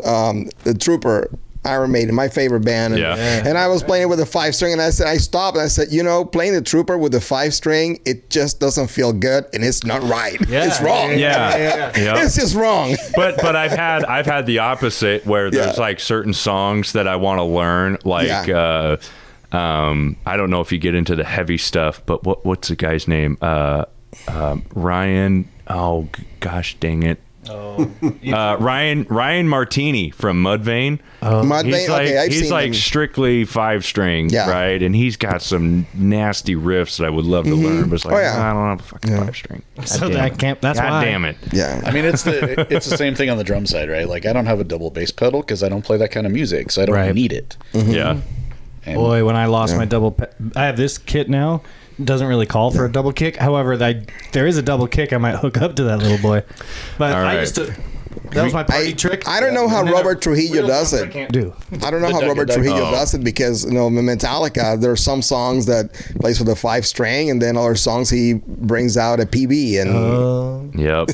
the Trooper. Iron Maiden, my favorite band, and I was playing it with a 5-string, and I stopped, and I said, playing the Trooper with the 5-string, it just doesn't feel good, and it's not right. It's wrong. Yeah. It's just wrong. But I've had the opposite where there's like certain songs that I want to learn, like I don't know if you get into the heavy stuff, but what's the guy's name? Ryan. Oh gosh, dang it. Ryan Martini from Mudvayne. Mudvayne, I've he's seen like him. strictly 5-string, right? And he's got some nasty riffs that I would love to learn, but it's like, I don't have a fucking 5-string. So that can't. That's God why. damn it. Yeah. I mean, it's the same thing on the drum side, right? Like, I don't have a double bass pedal because I don't play that kind of music, so I don't need it. Yeah. And Boy, when I lost my I have this kit now. Doesn't really call for a double kick. However, there is a double kick. I might hook up to that little boy. But All right. I used to. That was my party trick. I don't know how Robert Trujillo does I it. can't do. I don't know how Robert Trujillo does it because Metallica, there are some songs that plays with a 5-string, and then other songs he brings out a PB and. Yep.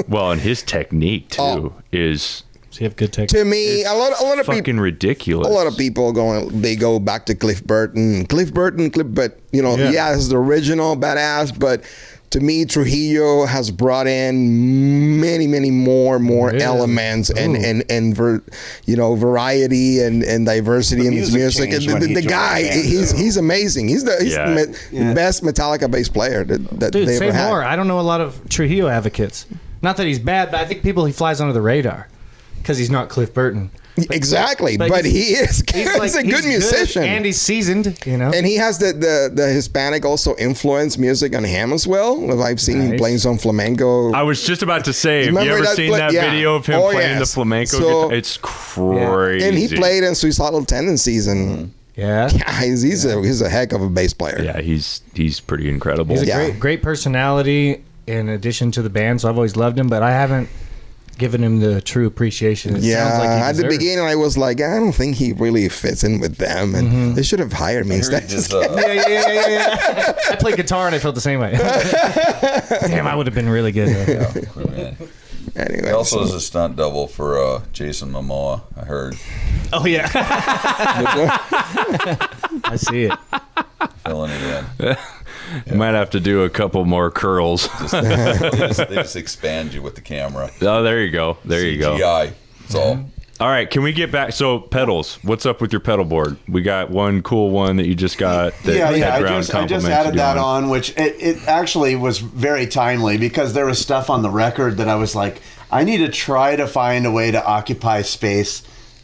Well, and his technique too is. So you have good technique. To me, a lot of fucking people, ridiculous. a lot of people go back to Cliff Burton, but it's the original badass, but to me, Trujillo has brought in many more elements and variety and diversity in his music. And the guy, he's amazing. He's the best Metallica bass player that Dude, they say ever had. more. I don't know a lot of Trujillo advocates. Not that he's bad, but I think he flies under the radar because he's not Cliff Burton. Exactly, but he is. He's a good musician, and he's seasoned. And he has the Hispanic also influence music on him as well. I've seen him playing some flamenco. I was just about to say, have you ever seen that video of him playing the flamenco guitar? It's crazy. And he played in Suicidal Tendencies, and he's a heck of a bass player. Yeah, he's pretty incredible. He's a great personality in addition to the band, so I've always loved him, but I haven't given him the true appreciation. It sounds like he at the deserves. beginning I was like, I don't think he really fits in with them, and they should have hired me instead. Yeah. I played guitar and I felt the same way. Damn, I would have been really good. Anyway, He also is a stunt double for Jason Momoa, I heard. Oh yeah. I see it. Filling it in. You might have to do a couple more curls. They just expand you with the camera. Oh, there you go. There you go. CGI. That's all. All right, can we get back? So pedals. What's up with your pedal board? We got one cool one that you just got. That I just added that on, which it actually was very timely because there was stuff on the record that I was like, I need to try to find a way to occupy space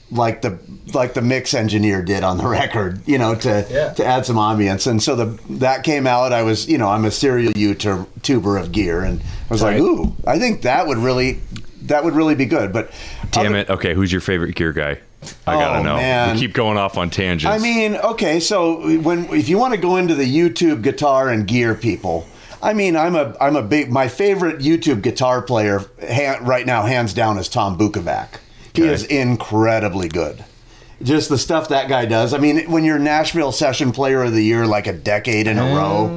like the mix engineer did on the record, to add some ambience. And so that came out. I was, I'm a serial YouTuber of gear, and I was like, ooh, I think that would really be good. But damn it. Okay, who's your favorite gear guy? I gotta know. Man. We keep going off on tangents. I mean, okay, so if you want to go into the YouTube guitar and gear people, I mean, my favorite YouTube guitar player right now, hands down, is Tom Bukovac. He is incredibly good. Just the stuff that guy does. I mean, when you're Nashville Session Player of the Year like a decade in a row,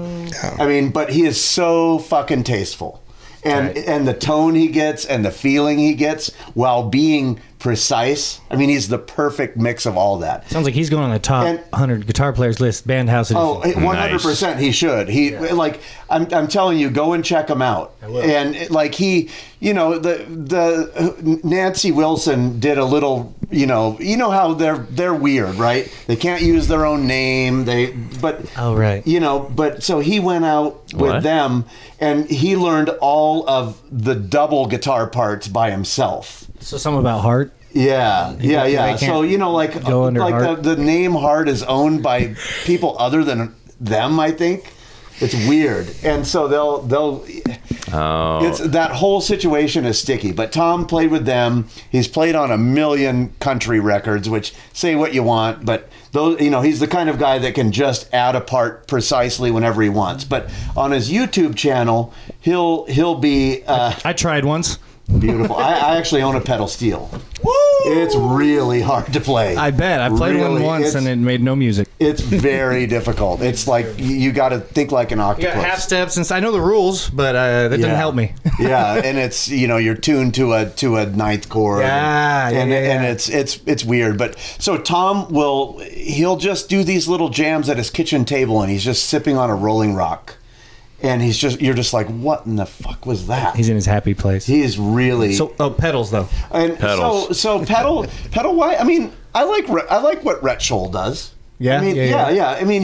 I mean, but he is so fucking tasteful. And the tone he gets and the feeling he gets while being precise. I mean, he's the perfect mix of all that. Sounds like he's going on the top 100 guitar players list, BandHouse edition. Oh, 100% he should. I'm telling you, go and check him out. I will. And the Nancy Wilson did a little, how they're weird, right? They can't use their own name. But so he went out with them and he learned all of the double guitar parts by himself. So something about heart? Yeah. So, the name Heart is owned by people other than them, I think. It's weird. And so they'll It's that whole situation is sticky. But Tom played with them. He's played on a million country records, which say what you want, but those, he's the kind of guy that can just add a part precisely whenever he wants. But on his YouTube channel, he'll be. I tried once. Beautiful. I actually own a pedal steel. Woo! It's really hard to play. I bet. I played one once and it made no music. It's very difficult. It's like you got to think like an octopus. You got half steps, and I know the rules, but that didn't help me. Yeah, and it's you're tuned to a ninth chord. And it's weird. But so Tom he'll just do these little jams at his kitchen table, and he's just sipping on a Rolling Rock. And you're just like, what in the fuck was that? He's in his happy place. He is really. Pedals though. And pedals. So pedal. Why? I mean, I like what Rhett Scholl does. Yeah. I mean,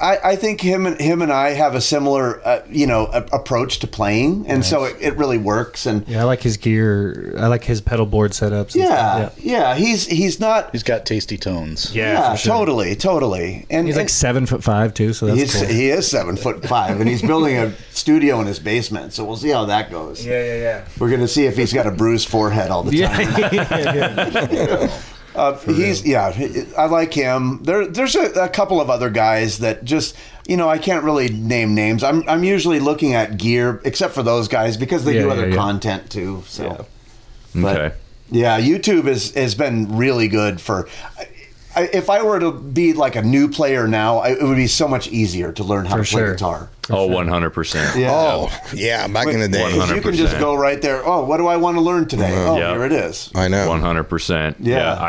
I think him and I have a similar, approach to playing, and so it really works. And I like his gear. I like his pedal board setups. Yeah. He's not. He's got tasty tones. Yeah, sure. totally. And he's like 7'5" too, so that's cool. He is 7'5", and he's building a studio in his basement. So we'll see how that goes. Yeah. We're gonna see if he's got a bruised forehead all the time. Yeah. I like him. There's a couple of other guys that just, I can't really name names. I'm usually looking at gear, except for those guys, because they do other content too. So, okay. YouTube has been really good for. If I were to be like a new player now, it would be so much easier to learn how to play guitar. 100%. Yeah. Oh, yeah, back in the day. 100%. You can just go right there. Oh, what do I want to learn today? Here it is. I know. 100%. Yeah.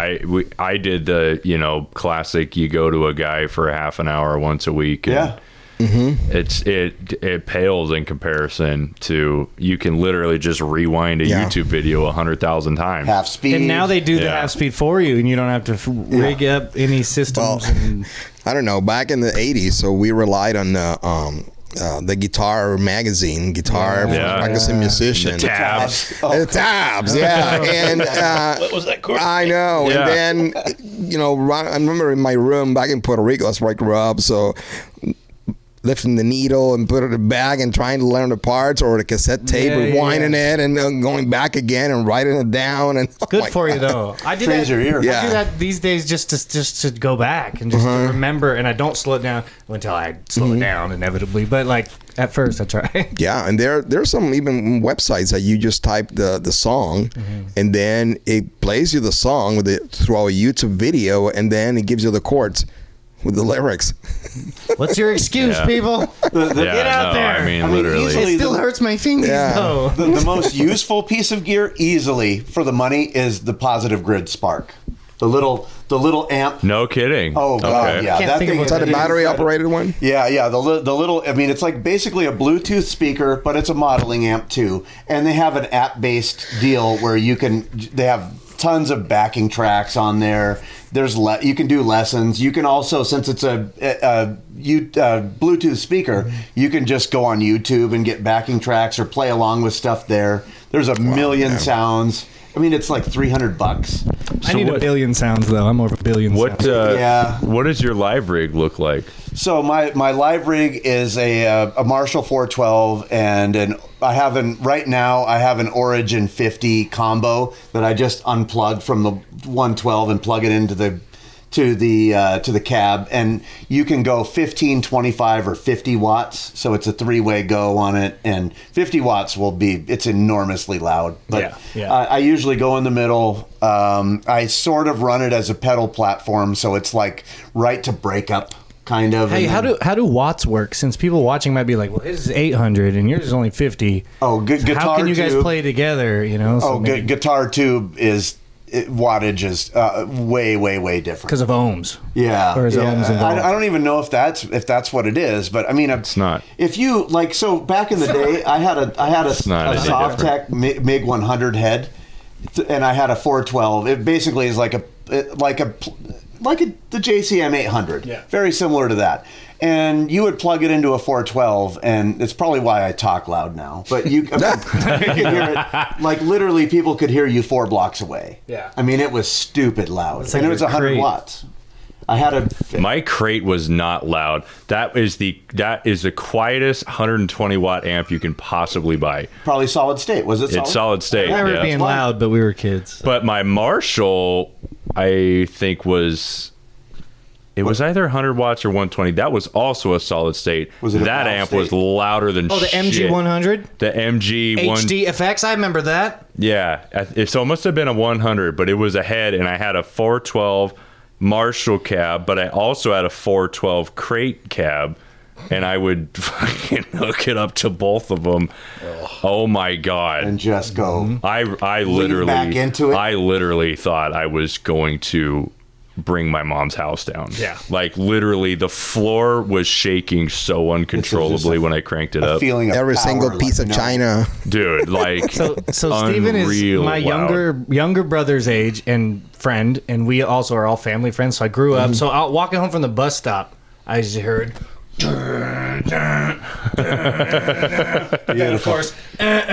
I did the, classic, you go to a guy for a half an hour once a week. And it pales in comparison to, you can literally just rewind a YouTube video 100,000 times. Half speed. And now they do the half speed for you, and you don't have to rig up any systems. I don't know. Back in the 80s, so we relied on the guitar magazine, magazine musician. The tabs. The tabs, And what was that chord? I know. Yeah. And then, I remember in my room back in Puerto Rico, that's where I grew up. So lifting the needle and put it in a bag and trying to learn the parts, or the cassette tape, rewinding it and going back again and writing it down. And good for you though. I do that. Your ear. I do that these days just to go back and just to remember, and I don't slow it down until I slow it down inevitably. But like at first I try. Yeah, and there's some even websites that you just type the song, and then it plays you the song through a YouTube video, and then it gives you the chords with the lyrics. What's your excuse, people? Get out there. I mean, literally. It still hurts my fingers, though. The most useful piece of gear, easily, for the money, is the Positive Grid Spark. The little amp. No kidding. Oh, God, okay. yeah. That thing Is that a battery-operated one? Yeah. The little, I mean, it's like basically a Bluetooth speaker, but it's a modeling amp, too. And they have an app-based deal where they have tons of backing tracks on there. You can do lessons. You can also, since it's a Bluetooth speaker, you can just go on YouTube and get backing tracks or play along with stuff there. There's a million sounds. I mean, it's like $300. I need a billion sounds, though. I'm over a billion sounds. What does your live rig look like? So my live rig is a Marshall 412, and right now I have an Origin 50 combo that I just unplugged from the 112 and plug it into to the cab, and you can go 15, 25, or 50 watts. So it's a three-way go on it, and 50 watts it's enormously loud. But I usually go in the middle. I sort of run it as a pedal platform, so it's like right to breakup. Kind of. Hey, how do watts work? Since people watching might be like, well, his is 800 and yours is only 50. Oh, guitar. How can you guys play together? Guitar tube wattage is way different because of ohms. Yeah, or is ohms involved? I don't even know if that's what it is, but I mean, it's not. If you so back in the day, I had a Softtech MiG 100 head, and I had a 412. It basically is like the JCM 800, very similar to that. And you would plug it into a 412, and it's probably why I talk loud now. But you could hear it, like literally people could hear you 4 blocks away. Yeah. I mean, it was stupid loud. Like and it was 100 watts. I had my crate was not loud. That is the quietest 120 watt amp you can possibly buy. Probably solid state. Was it solid? It's solid state. I remember being loud, but we were kids. But my Marshall, I think was either 100 watts or 120. That was also a solid state. Was it that amp was louder than the shit. MG 100? The MG HD effects, I remember that. Yeah. So it must have been a 100, but it was a head, and I had a 412 Marshall cab, but I also had a 412 crate cab, and I would fucking hook it up to both of them. Oh my God. And just go. I literally back into it. I literally thought I was going to bring my mom's house down. Yeah. Like literally the floor was shaking so uncontrollably when I cranked it up. Feeling of Every power, single piece of china. Dude, like So Steven is my younger brother's age and friend, and we also are all family friends. So I grew up. So out walking home from the bus stop, I just heard. And of course, and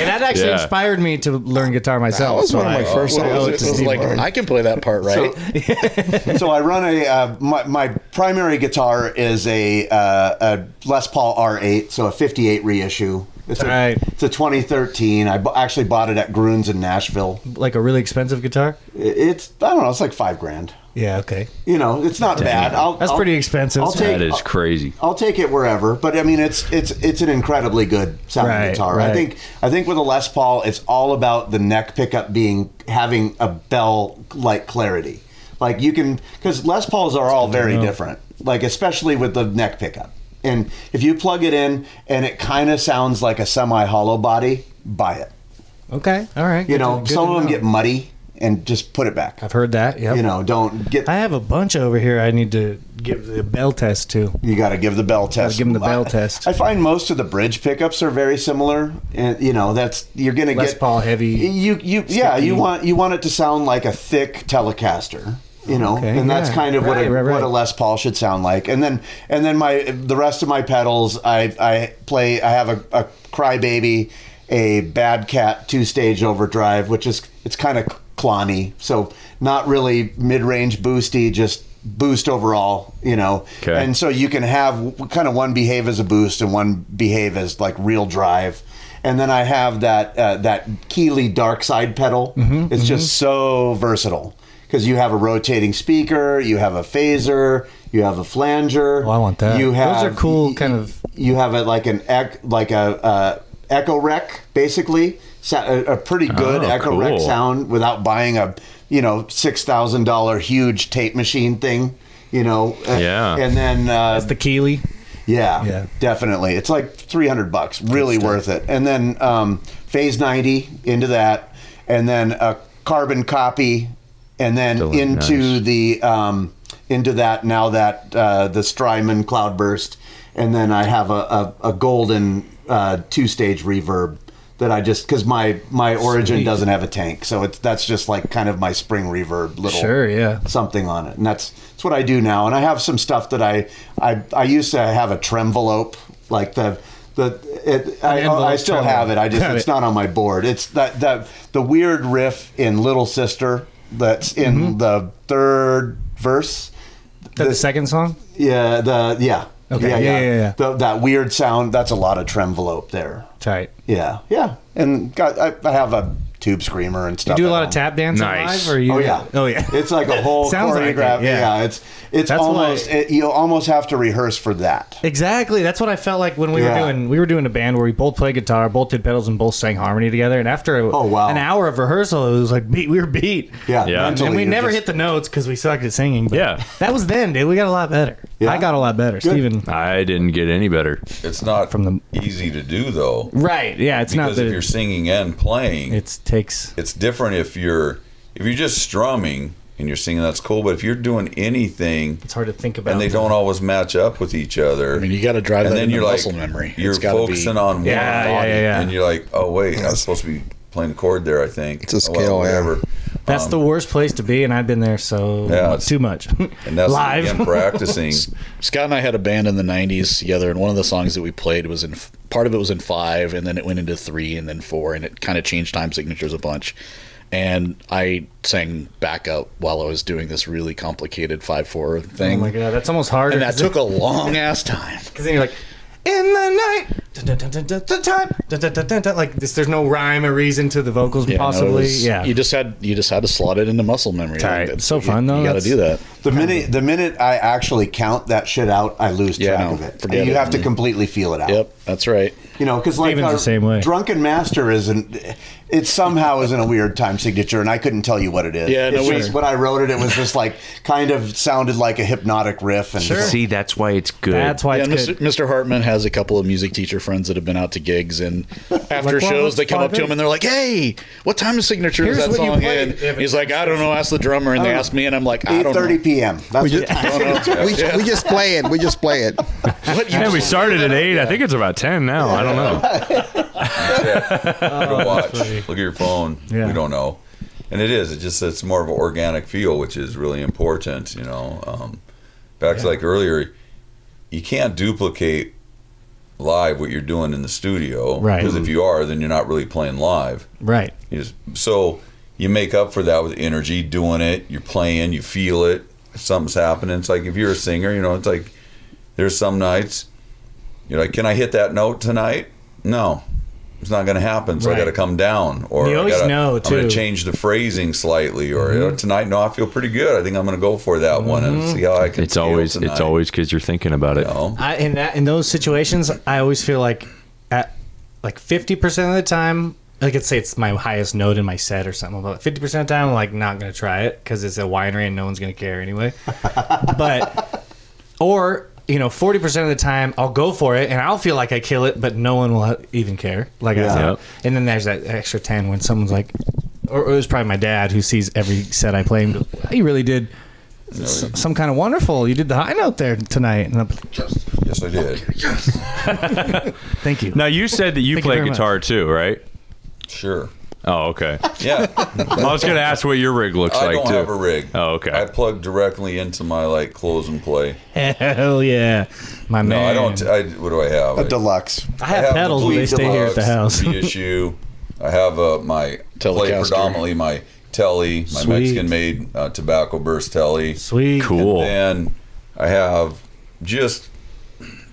that actually inspired me to learn guitar myself. That was one of my first songs. It was like, I can play that part, right? So I run my primary guitar is a Les Paul R8, so a 58 reissue. It's a 2013. I actually bought it at Groon's in Nashville. Like a really expensive guitar? It's I don't know. It's like $5,000. Yeah, okay. You know, it's not bad. That's pretty expensive. That is crazy. I'll take it wherever, but I mean, it's an incredibly good sounding guitar. Right. I think with a Les Paul, it's all about the neck pickup having a bell like clarity. Like you can, because Les Pauls are all very different. Like especially with the neck pickup. And if you plug it in and it kind of sounds like a semi-hollow body, buy it. Okay, all right. You know, some of them get muddy, and just put it back. I've heard that. Yep. You know, don't get. I have a bunch over here. I need to give the bell test to. You got to give the bell test. Give them the bell test. I find most of the bridge pickups are very similar, and you know you're going to get Les Paul heavy. You want it to sound like a thick Telecaster. You know, and that's kind of what a Les Paul should sound like. And then the rest of my pedals, I have a Crybaby, a Bad Cat 2-stage overdrive, which is it's kind of clonny, so not really mid-range boosty, just boost overall, you know. Okay. And so you can have kind of one behave as a boost and one behave as like real drive. And then I have that Keeley dark side pedal. It's just so versatile. Because you have a rotating speaker, you have a phaser, you have a flanger. Oh, I want that. You have, those are cool, kind of. You have it like a Echo Rec, basically, a pretty good Echo Rec sound without buying a $6,000 huge tape machine thing. You know. Yeah. And then that's the Keeley. Yeah, definitely. It's like $300, really worth it. And then Phase 90 into that, and then a carbon copy. And then into that now that the Strymon Cloudburst, and then I have a golden 2-stage reverb that I just because my Origin doesn't have a tank, so that's just like kind of my spring reverb little something on it, and that's what I do now. And I have some stuff that I used to have a tremvelope like I still have it. It's not on my board. It's that the weird riff in Little Sister. That's in the third verse. The second song? Yeah. Okay. Yeah. That weird sound. That's a lot of tremvelope there. Tight. Yeah. And I have a tube screamer and stuff. You do a lot of tap dancing Nice. live? Or you, Oh yeah. It's like a whole choreography. Like it, It's that's almost you almost have to rehearse for that. Exactly. That's what I felt like when we were doing a band where we both played guitar, both did pedals, and both sang harmony together. And after an hour of rehearsal, it was like we were beat. Yeah. And we never hit the notes because we sucked at singing. But that was then, dude. We got a lot better. Yeah. I got a lot better. Steven. I didn't get any better. It's not easy to do though. Right. Yeah. It's because if you're singing and playing, it's different if you're just strumming and you're singing, that's cool, but if you're doing anything, it's hard to think about, and they don't always match up with each other. I mean, you got to drive and that then into you're muscle like, memory. You're focusing on one body, and you're like, oh wait, I was supposed to be playing a chord there. I think it's a scale, whatever. That's the worst place to be, and I've been there too much. And that's live again practicing. Scott and I had a band in the '90s together, and one of the songs that we played was part of it was in 5, and then it went into 3, and then 4, and it kind of changed time signatures a bunch. and I sang backup while I was doing this really complicated 5/4 thing. Oh my god, that's almost harder. And that took a long ass time. Because then you're like, in the night, time, like this. There's no rhyme or reason to the vocals, possibly. You just had to slot it into muscle memory. Tight. Like, so fun though. You got to do that. The minute I actually count that shit out, I lose track of it. Forget you it. have to completely feel it out. Yep, that's right. You know, because like Steven's the same way. Drunken Master it somehow isn't a weird time signature, and I couldn't tell you what it is. Yeah, no, it's just when I wrote it was just like kind of sounded like a hypnotic riff. And See, that's why it's good. That's why it's good. Mr. Hartman has a couple of music teacher friends that have been out to gigs, and after shows they come up to him and they're like, "Hey, what time of signature is that song in?" He's like, "I don't know. Ask the drummer." And they ask me, and I'm like, "I don't know." 8:30 p.m. That's We just play it. We just play it. Yeah, we started at 8. I think it's about 10 now. I don't know. Go watch. Look at your phone. Yeah. We don't know. And it's more of an organic feel, which is really important, you know. Back to like earlier, you can't duplicate live what you're doing in the studio. Right. Because if you are, then you're not really playing live. Right. So you make up for that with energy, doing it, you're playing, you feel it, something's happening. It's like if you're a singer, you know, it's like there's some nights you're like, can I hit that note tonight? No. It's not going to happen, so I got to come down, or you always know too. I'm going to change the phrasing slightly, or you know, tonight, no, I feel pretty good. I think I'm going to go for that one and see how I can. It's always because you're thinking about it. You know? In those situations, I always feel like at like 50% of the time, like let's say it's my highest note in my set or something, but 50% of the time, I'm like not going to try it because it's a winery and no one's going to care anyway. Or. You know, 40% of the time I'll go for it and I'll feel like I kill it, but no one will even care. Like I said. Yep. And then there's that extra 10 when someone's like, or it was probably my dad who sees every set I play and goes, well, you really did some kind of wonderful. You did the high note there tonight. And I'm like, Yes, I did. Yes. Thank you. Now, you said that you Thank you play very guitar too, right? Sure. Oh, okay. Yeah. I was going to ask what your rig looks I like don't too. have a rig. Oh, okay. I plug directly into my like close and play. Hell yeah. My No, man. I don't. What do I have? a deluxe. I have pedals, but they stay here at the house. Reissue. I have my play Telecaster. predominantly my telly, my Sweet. Mexican-made tobacco burst telly. Sweet. Cool. And I have just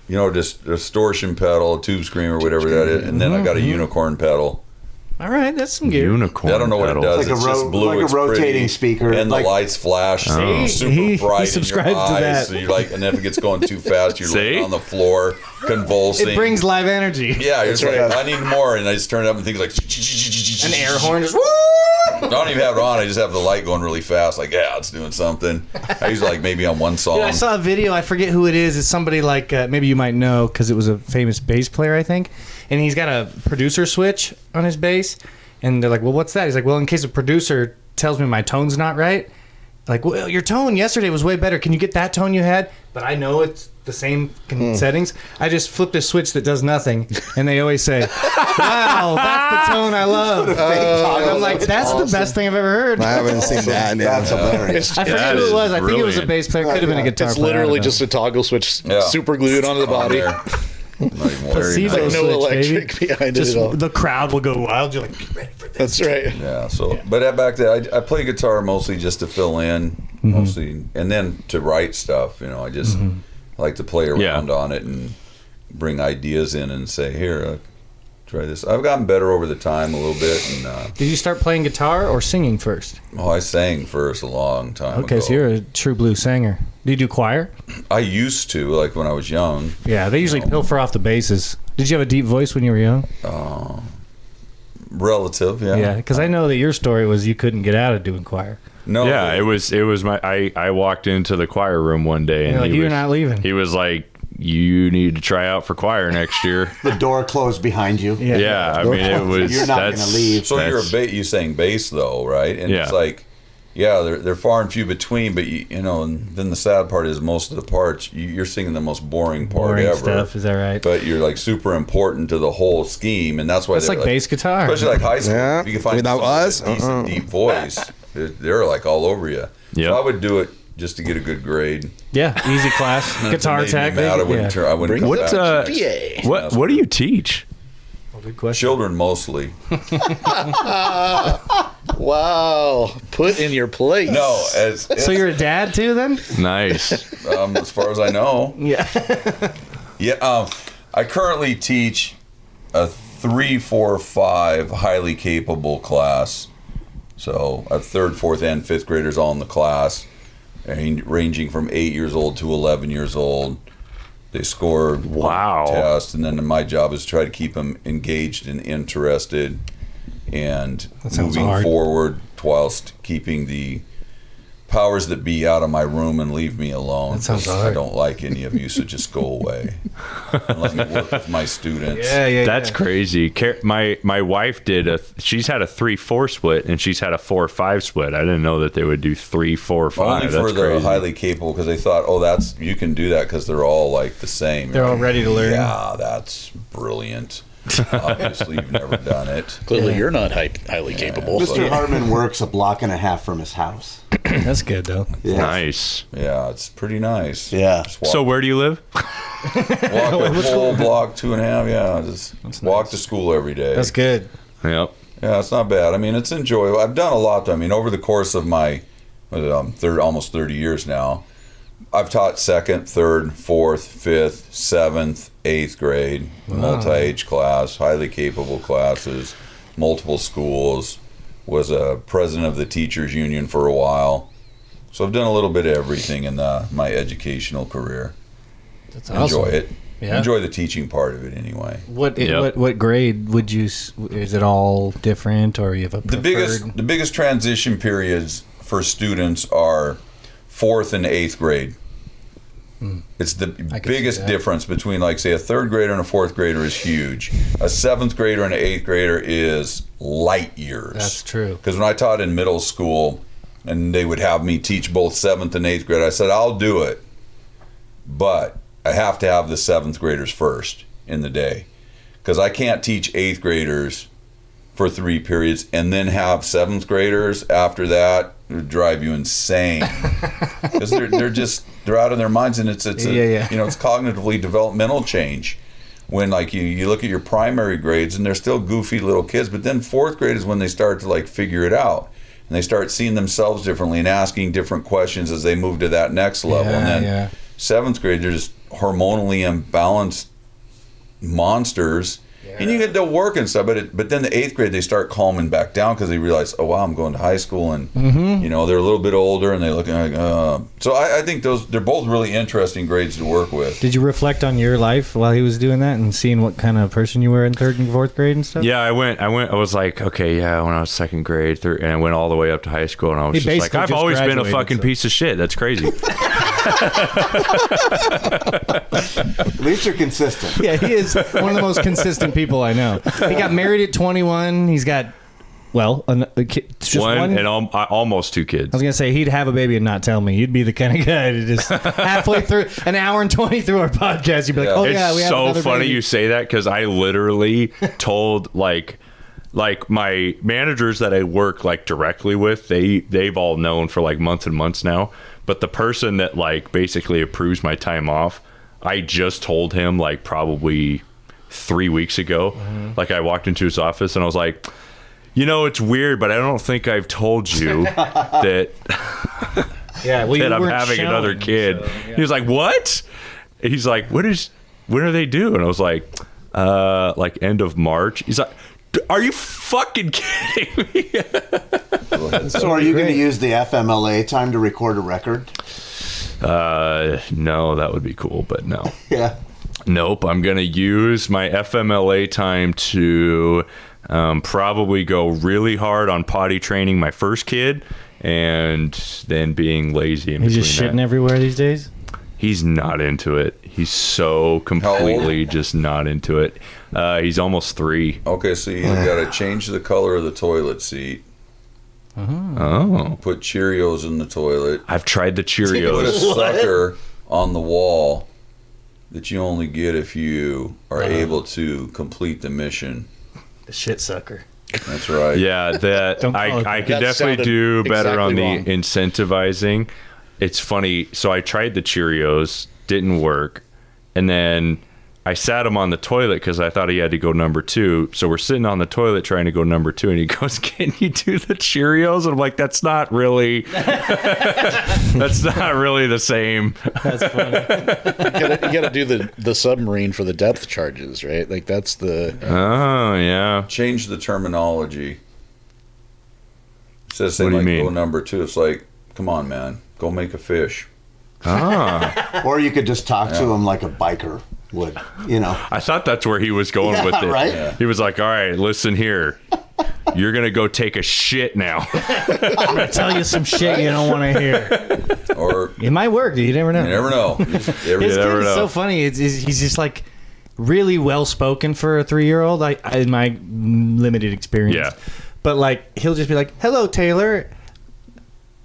distortion pedal, tube screamer, whatever that is, and then I got a unicorn pedal. All right, that's some gear. Unicorn. I don't know what it pedal. does. It's like It's a just blue. like a it's rotating pretty, speaker. and Like- the lights flash super he bright in your subscribes to eyes. that. So you're like, and if it gets going too fast, you're See? like on the floor convulsing. It brings live energy. Yeah, you're just like, I need more, and I just turn it up and things like An air horn just I don't even have it on. I just have the light going really fast. Like, yeah, it's doing something. I usually like maybe on one song. Yeah, I saw a video. I forget who it is. It's somebody like maybe you might know because it was a famous bass player, I think. And he's got a producer switch on his bass. And they're like, "Well, what's that?" He's like, "Well, in case a producer tells me my tone's not right, like, well, your tone yesterday was way better. Can you get that tone you had?" But I know it's the same settings. I just flipped a switch that does nothing, and they always say, "Wow, that's the tone I love." And I'm like, "That's the best thing I've ever heard." I haven't seen that. That's hilarious. I forget who it was. I think it was a bass player. Could have been a guitar It's player. literally just a toggle switch super glued onto the On body. there. Not even worried. placebo Like no switch, electric baby. behind Just it at all. the crowd will go wild. You're like, "Be ready for this." That's right. Yeah. So, but back then, I play guitar mostly just to fill in, mostly, and then to write stuff. You know, I just like to play around on it and bring ideas in and say, "Here, try this." I've gotten better over the time a little bit, and Did you start playing guitar or singing first? I sang first a long time Okay, ago. so you're a true blues singer. Do you do choir? I used to, like when I was young. Yeah, they usually pilfer off the basses. Did you have a deep voice when you were young? Relative, yeah. Yeah, because I know that your story was you couldn't get out of doing choir. No. Yeah, it was my. I walked into the choir room one day and You're like, he "You're was, not leaving." He was like, "You need to try out for choir next year." The door closed behind you. Yeah, I mean it was. You're not going to leave. So you're that's- you sang bass though, right? And Yeah. it's like, yeah, they're far and few between. But you know, and then the sad part is most of the parts you're singing the most boring part Boring ever. stuff, is that right? But you're like super important to the whole scheme, and that's why It's they're like bass guitar. especially like high school. Yeah. If you can find Without someone us, with a decent deep voice, they're like all over you. Yep. So I would do it just to get a good grade. Yeah, easy class, guitar Made me tech. mad, I wouldn't Yeah. I wouldn't come What back. what do you teach? Good question. Children mostly. Wow. Put in your place. No, So you're a dad too, then? Nice. as far as I know. Yeah. Yeah. I currently teach a 3, 4, 5 highly capable class. So I have 3rd, 4th, and 5th graders all in the class, ranging from 8 years old to 11 years old. They score tests, and then my job is to try to keep them engaged and interested and moving forward whilst keeping the powers that be out of my room and leave me alone. That sounds hard. I don't like any of you, so just go away and let me work with my students. That's crazy. My wife she's had a 3-4 split, and she's had a 4-5 split. I didn't know that they would do 3, 4, 5. Only for the highly capable, because they thought, you can do that because they're all like the same. They're all ready to learn. Yeah, that's brilliant. Obviously, you've never done it. Clearly, you're not highly capable. Mr. Hartman works a block and a half from his house. That's good, though. Yeah. Nice. Yeah, it's pretty nice. Yeah. So where do you live? Walk a whole block, 2.5. Yeah, just walk to school every day. That's good. Yep. Yeah, it's not bad. I mean, it's enjoyable. I've done a lot, though. I mean, over the course of my almost 30 years now, I've taught 2nd, 3rd, 4th, 5th, 7th, 8th grade, multi-age class, highly capable classes, multiple schools, was a president of the teachers union for a while. So I've done a little bit of everything in my educational career. That's awesome. Enjoy it. Yeah. Enjoy the teaching part of it anyway. What grade would you? Is it all different, or you have a preferred? The biggest transition periods for students are 4th and 8th grade. It's the biggest difference between, like, say, a 3rd grader and a 4th grader is huge. A 7th grader and an 8th grader is light years. That's true. Because when I taught in middle school, and they would have me teach both 7th and 8th grade, I said, I'll do it, but I have to have the 7th graders first in the day, because I can't teach 8th graders for 3 periods and then have 7th graders after that. It would drive you insane, because they're out of their minds, and it's cognitively developmental change. When, like, you look at your primary grades and they're still goofy little kids, but then 4th grade is when they start to, like, figure it out, and they start seeing themselves differently and asking different questions as they move to that next level. And then 7th grade, they're just hormonally imbalanced monsters. And you get to work and stuff, but then the 8th grade, they start calming back down, because they realize, oh wow, I'm going to high school, and they're a little bit older, and they look like. So I think they're both really interesting grades to work with. Did you reflect on your life while he was doing that, and seeing what kind of person you were in 3rd and 4th grade and stuff? Yeah, I was like, okay, yeah, when I was 2nd grade, and I went all the way up to high school, and I was just like, I've always been a fucking piece of shit. That's crazy. At least you're consistent. Yeah, he is one of the most consistent people I know. He got married at 21. He's got, just one and almost 2 kids. I was going to say, he'd have a baby and not tell me. You'd be the kind of guy to just halfway through, an hour and 20 through our podcast, you'd be like, we have another so funny baby. you say that, because I literally told, like my managers that I work, like, directly with, they've all known for, like, months and months now. But the person that, like, basically approves my time off, I just told him, like, probably 3 weeks ago. Like, I walked into his office and I was like, it's weird, but I don't think I've told you that that I'm having another kid. So, He was like, what? And he's like, when are they due? And I was like, end of March. He's like, are you fucking kidding me? So are you going to use the FMLA time to record a record? No, that would be cool, but no. Yeah. Nope, I'm going to use my FMLA time to probably go really hard on potty training my first kid, and then being lazy in between. He's just shitting everywhere these days? He's not into it. He's so completely just not into it. He's almost 3. Okay, so you got to change the color of the toilet seat. Oh. Put Cheerios in the toilet. I've tried the Put a Cheerios. sucker on the wall that you only get if you are able to complete the mission. The shit sucker. That's right. Yeah, I can definitely do better on the incentivizing. It's funny. So I tried the Cheerios, didn't work, and then I sat him on the toilet because I thought he had to go number 2. So we're sitting on the toilet trying to go number 2, and he goes, "Can you do the Cheerios?" And I'm like, "That's not really, that's not really the same." That's funny. You gotta do the submarine for the depth charges, right? Like that's the. Oh yeah. Change the terminology. It says they What do you like mean? go number 2. It's like, come on, man, go make a fish. Ah. Or you could just talk to him like a biker would, you know. I thought that's where he was going with it. Right? Yeah. He was like, "All right, listen here. You're gonna go take a shit now." I'm gonna tell you some shit you don't want to hear. Or It might work. You never know. you never know. His never kid is know. so funny. He's just like really well spoken for a 3-year-old. I in my limited experience. Yeah. But like he'll just be like, "Hello, Taylor.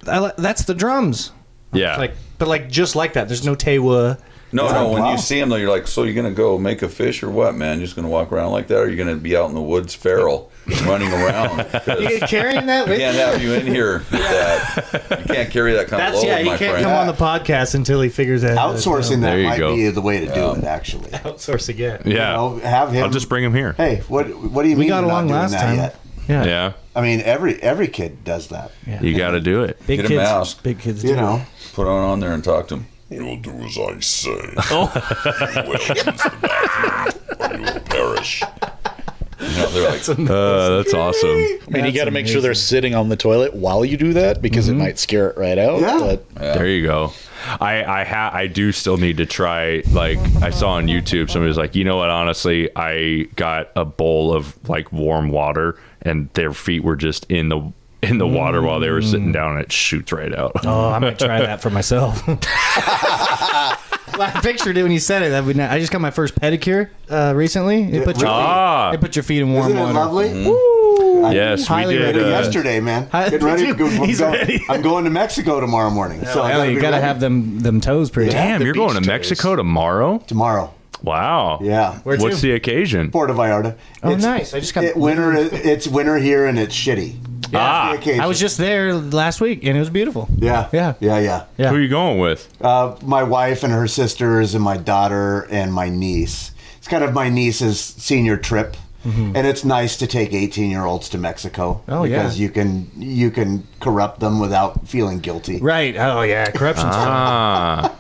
That's the drums." Yeah. Like, but like just like that. There's no Tewa. No, when wow. you see him though, you're like, so you're gonna go make a fish or what, man? You're just gonna walk around like that, or you're gonna be out in the woods feral, running around? You carrying that with Can't you? have you in here with that. You can't carry that kind of load, He my can't friend. come on the podcast until he figures out Outsourcing that There you might go. be the way to do it, actually. outsource again. Yeah. You know, have him. I'll just bring him here. Hey, what do you We mean got you're not along doing last that time. yet? Yeah. Yeah. I mean, every kid does that. You got to do it. Big Get a kids. mask. Big kids. You do know, Put on there and talk to him. You'll do as I say. Oh. You will use the bathroom, or you will perish. You know, they're like, That's awesome. I mean, you got to make sure they're sitting on the toilet while you do that because it might scare it right out. Yeah. But There you go. I do still need to try. Like I saw on YouTube, somebody was like, "You know what? Honestly, I got a bowl of like warm water, and their feet were just in the water while they were sitting down, and it shoots right out." Oh, I might try that for myself. I pictured it when you said it. That would not, I just got my first pedicure recently. They put your feet in warm isn't it water. lovely? Woo! Yes, we highly did. recommend. Yesterday, man. Getting Did ready you? to go. He's ready. I'm going to Mexico tomorrow morning. So I Hell, you be gotta ready. have them toes pretty. Damn, the you're going to beach Mexico tomorrow? tomorrow. Wow. Yeah. Where'd What's you? the occasion? Puerto Vallarta. Oh, nice. I just got winter. It's winter here and it's shitty. Ah. The occasion. I was just there last week and it was beautiful. Yeah. Yeah. Yeah. Yeah. Who are you going with? My wife and her sisters and my daughter and my niece. It's kind of my niece's senior trip. And it's nice to take 18-year-olds to Mexico because you can corrupt them without feeling guilty. Right. Oh yeah. Corruption's fun.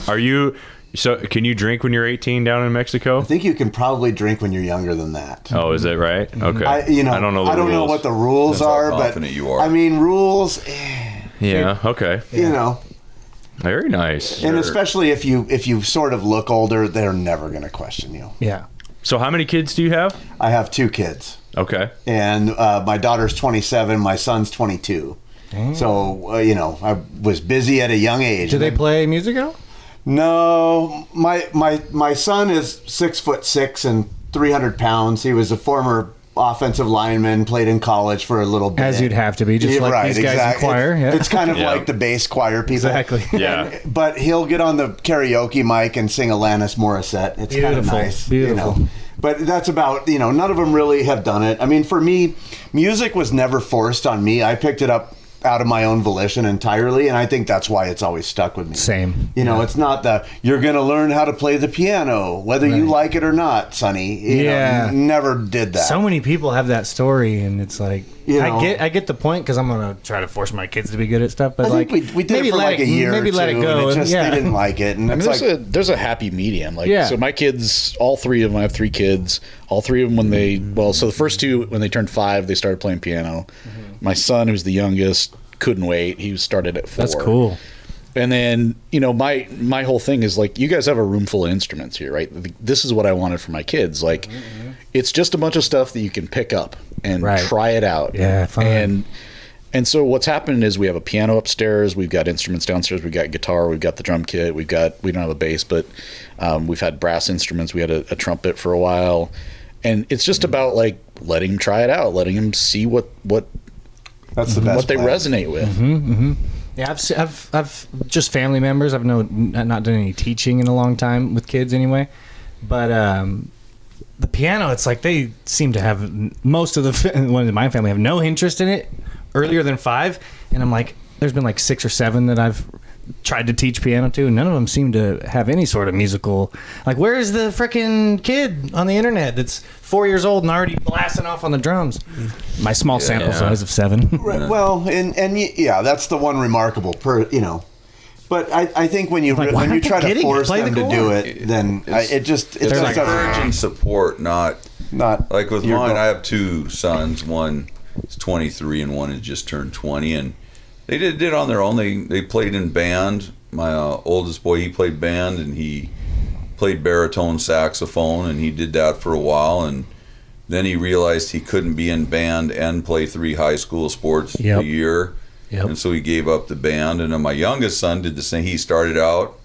Are you? So can you drink when you're 18 down in Mexico? I think you can probably drink when you're younger than that. Oh, is that right? Okay. I don't know. The I don't know rules. what the rules Depends how are, but confident you are. I mean, rules. Yeah. Okay. You know, Very nice. and especially if you sort of look older, they're never going to question you. Yeah. So how many kids do you have? I have 2 kids, Okay. and my daughter's 27, my son's 22. So I was busy at a young age. Do they play music at all? No, my son is 6'6" and 300 pounds. He was a former offensive lineman, played in college for a little bit. As you'd have to be, just like these guys in choir. Yeah. It's kind of Yeah. like the bass choir people. Exactly. Yeah. But he'll get on the karaoke mic and sing Alanis Morissette. It's kind of Beautiful, nice. beautiful. But that's about, none of them really have done it. I mean, for me, music was never forced on me. I picked it up out of my own volition entirely, and I think that's why it's always stuck with me. Same. It's not you're going to learn how to play the piano, whether you like it or not, Sonny. You never did that. So many people have that story, and it's like know. I get the point because I'm gonna try to force my kids to be good at stuff. But I think we did maybe it for like a year maybe or two, let it go. and they didn't like it. And I mean, it's there's a happy medium. Like, Yeah. so my kids, all 3 of them, I have 3 kids. All 3 of them, so the first 2, when they turned 5, they started playing piano. My son, who's the youngest, couldn't wait. He started at 4. That's cool. And then, my whole thing is like, you guys have a room full of instruments here, right? This is what I wanted for my kids. Like, it's just a bunch of stuff that you can pick up and try it out. Yeah, fun. And so what's happened is we have a piano upstairs, we've got instruments downstairs, we've got guitar, we've got the drum kit, we don't have a bass, but we've had brass instruments, we had a trumpet for a while. And it's just about like letting them try it out, letting them see what that's the best what they plan. resonate with. Yeah, I've just family members. I've not done any teaching in a long time with kids anyway, but the piano, it's like they seem to have most of the ones in my family have no interest in it earlier than 5, and I'm like, there's been like 6 or 7 that I've tried to teach piano to, and none of them seem to have any sort of musical. Like, where is the freaking kid on the internet that's 4 years old and already blasting off on the drums? My small sample size of 7. Right, well, and that's the one remarkable But I think when you try to force them to do it, then it just like encouraging support, not like with mine. I have 2 sons. One is 23 and one has just turned 20, and they did it on their own. They played in band. My oldest boy, he played band, and he played baritone saxophone, and he did that for a while, and then he realized he couldn't be in band and play 3 high school sports a year. Yep. And so he gave up the band. And then my youngest son did the same. He started out,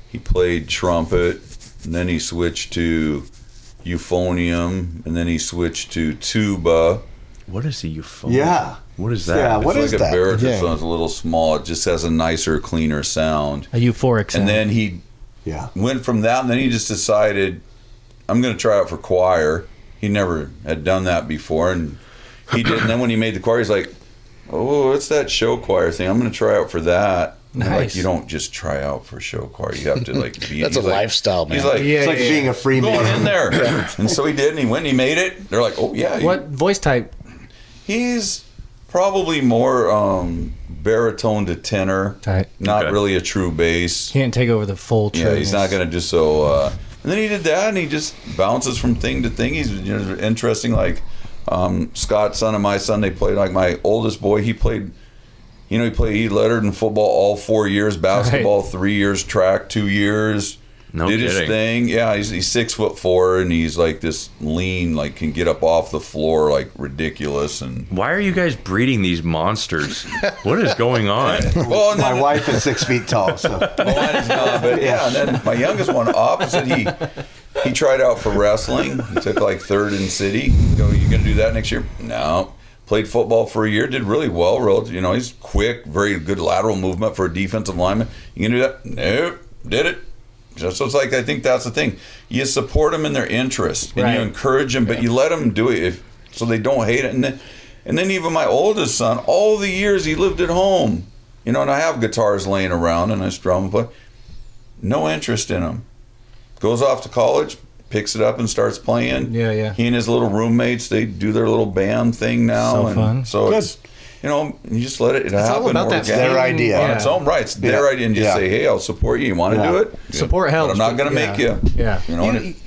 he played trumpet, and then he switched to euphonium, and then he switched to tuba. What is a euphonium? Yeah. What is that? Yeah, what is like that? A baritone, so it's a little small. It just has a nicer, cleaner sound. A euphoric sound. And then he went from that, and then he just decided, I'm going to try out for choir. He never had done that before, and he did. And then when he made the choir, he's like, oh, what's that show choir thing? I'm going to try out for that. Nice. Like, you don't just try out for show choir. You have to like be. That's a lifestyle, man. He's like, it's like being a free man. Going in there. And so he did, and he went, and he made it. They're like, oh yeah. What voice type? He's probably more baritone to tenor. Type. Not really a true bass. Can't take over the full. Yeah, he's not going to just so. And then he did that, and he just bounces from thing to thing. He's interesting, like. Scott, son of my son, they played, like my oldest boy, he played, he lettered in football all 4 years, basketball 3 years, track 2 years. No did kidding. His thing. Yeah, he's 6'4", and he's like this lean, like can get up off the floor like ridiculous. And why are you guys breeding these monsters? What is going on? Well, and my wife is 6 feet tall, so mine is not. But yeah, and then my youngest one, opposite, he tried out for wrestling. He took like 3rd in city. Go, you gonna do that next year? No. Played football for a year. Did really well. He's quick, very good lateral movement for a defensive lineman. You gonna do that? Nope. Did it. So it's like, I think that's the thing. You support them in their interest, and you encourage them, but you let them do it so they don't hate it. And then even my oldest son, all the years he lived at home, and I have guitars laying around, and I strum and play. No interest in them. Goes off to college, picks it up and starts playing. Yeah. He and his little roommates, they do their little band thing now. So fun. So it's, you just let it happen. All about that. It's their idea. On its own right. It's their idea. And just say, hey, I'll support you. You want to do it? Support helps. But I'm not going to make you. Yeah.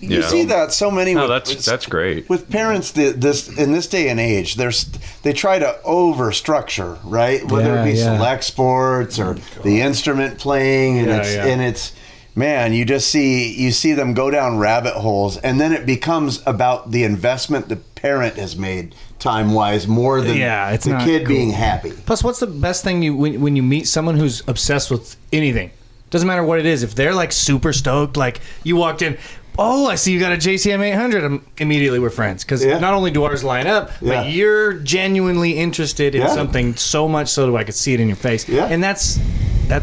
You see that so many. That's great. With parents, in this day and age, they try to over structure, right? Whether it be select sports or the instrument playing, and it's. Man, you see them go down rabbit holes, and then it becomes about the investment the parent has made time-wise more than the kid being happy. Plus, what's the best thing when you meet someone who's obsessed with anything? Doesn't matter what it is. If they're like super stoked, like you walked in, oh, I see you got a JCM 800. Immediately we're friends because not only do ours line up, but you're genuinely interested in something so much so I could see it in your face, and that's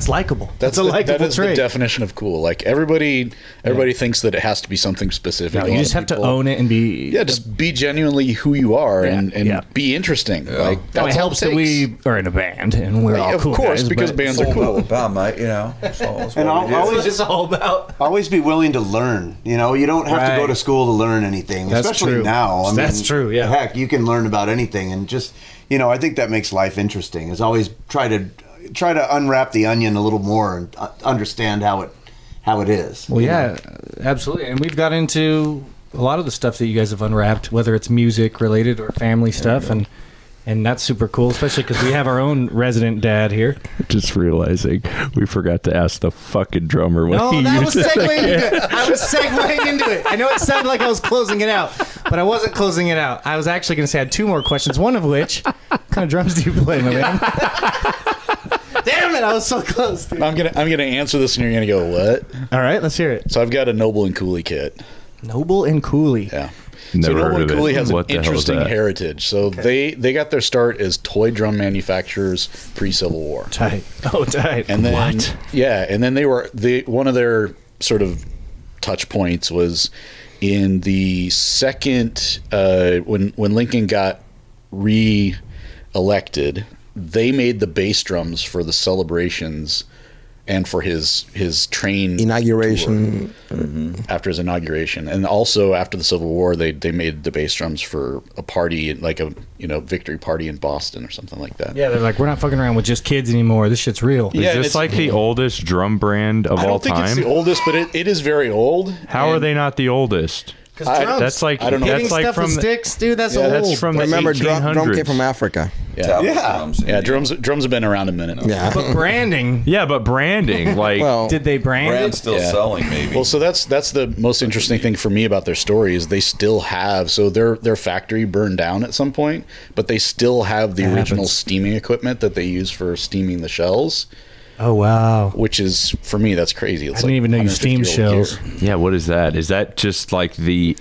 likable. That's a likable trait. That is the definition of cool. Like everybody thinks that it has to be something specific. No, you just have to own it and be just be genuinely who you are and be interesting. Like it helps that we are in a band and we're all cool. Of course, guys, because bands are cool. About mate, that's and it's all about. Always be willing to learn. You don't have to go to school to learn anything, especially now. That's true. Yeah. Heck, you can learn about anything, and just I think that makes life interesting. Is always try to unwrap the onion a little more and understand how it is. Well, yeah, absolutely. And we've got into a lot of the stuff that you guys have unwrapped, whether it's music related or family stuff, and that's super cool, especially because we have our own resident dad here. Just realizing we forgot to ask the fucking drummer what he was segueing into it. I was segueing into it. I know it sounded like I was closing it out, but I wasn't closing it out. I was actually going to say I had 2 more questions, one of which, what kind of drums do you play, my man? Damn it, I was so close. Dude. I'm gonna answer this, and you're gonna go, what? All right, let's hear it. So I've got a Noble and Cooley kit. Noble and Cooley. Yeah. Never so Noble and Cooley has an the interesting heritage. So they got their start as toy drum manufacturers pre-Civil War. Tight. Oh, tight. And then and then one of their sort of touch points was in the second when Lincoln got re-elected. They made the bass drums for the celebrations and for his train inauguration after his inauguration, and also after the Civil War, they made the bass drums for a party, like a victory party in Boston or something like that. Yeah, they're like, we're not fucking around with just kids anymore. This shit's real. Is this like the oldest drum brand of all time? I don't think it's the oldest, but it is very old. How are they not the oldest? That's like, I don't know. Hitting That's like stuff from with sticks, dude. That's old. That's from remember the drum 1800s. came from Africa. Drums have been around a minute now. Yeah. But branding. Yeah, but branding, like, Well, Did they brand Brand's it? still selling, maybe. Well, so that's the most interesting thing for me about their story is they still have, so their factory burned down at some point, but they still have the original steaming equipment that they use for steaming the shells. Oh, wow. Which is, for me, that's crazy. It's I didn't even know you steamed 150-year-old shells. gear. yeah, what is that? Is that just like the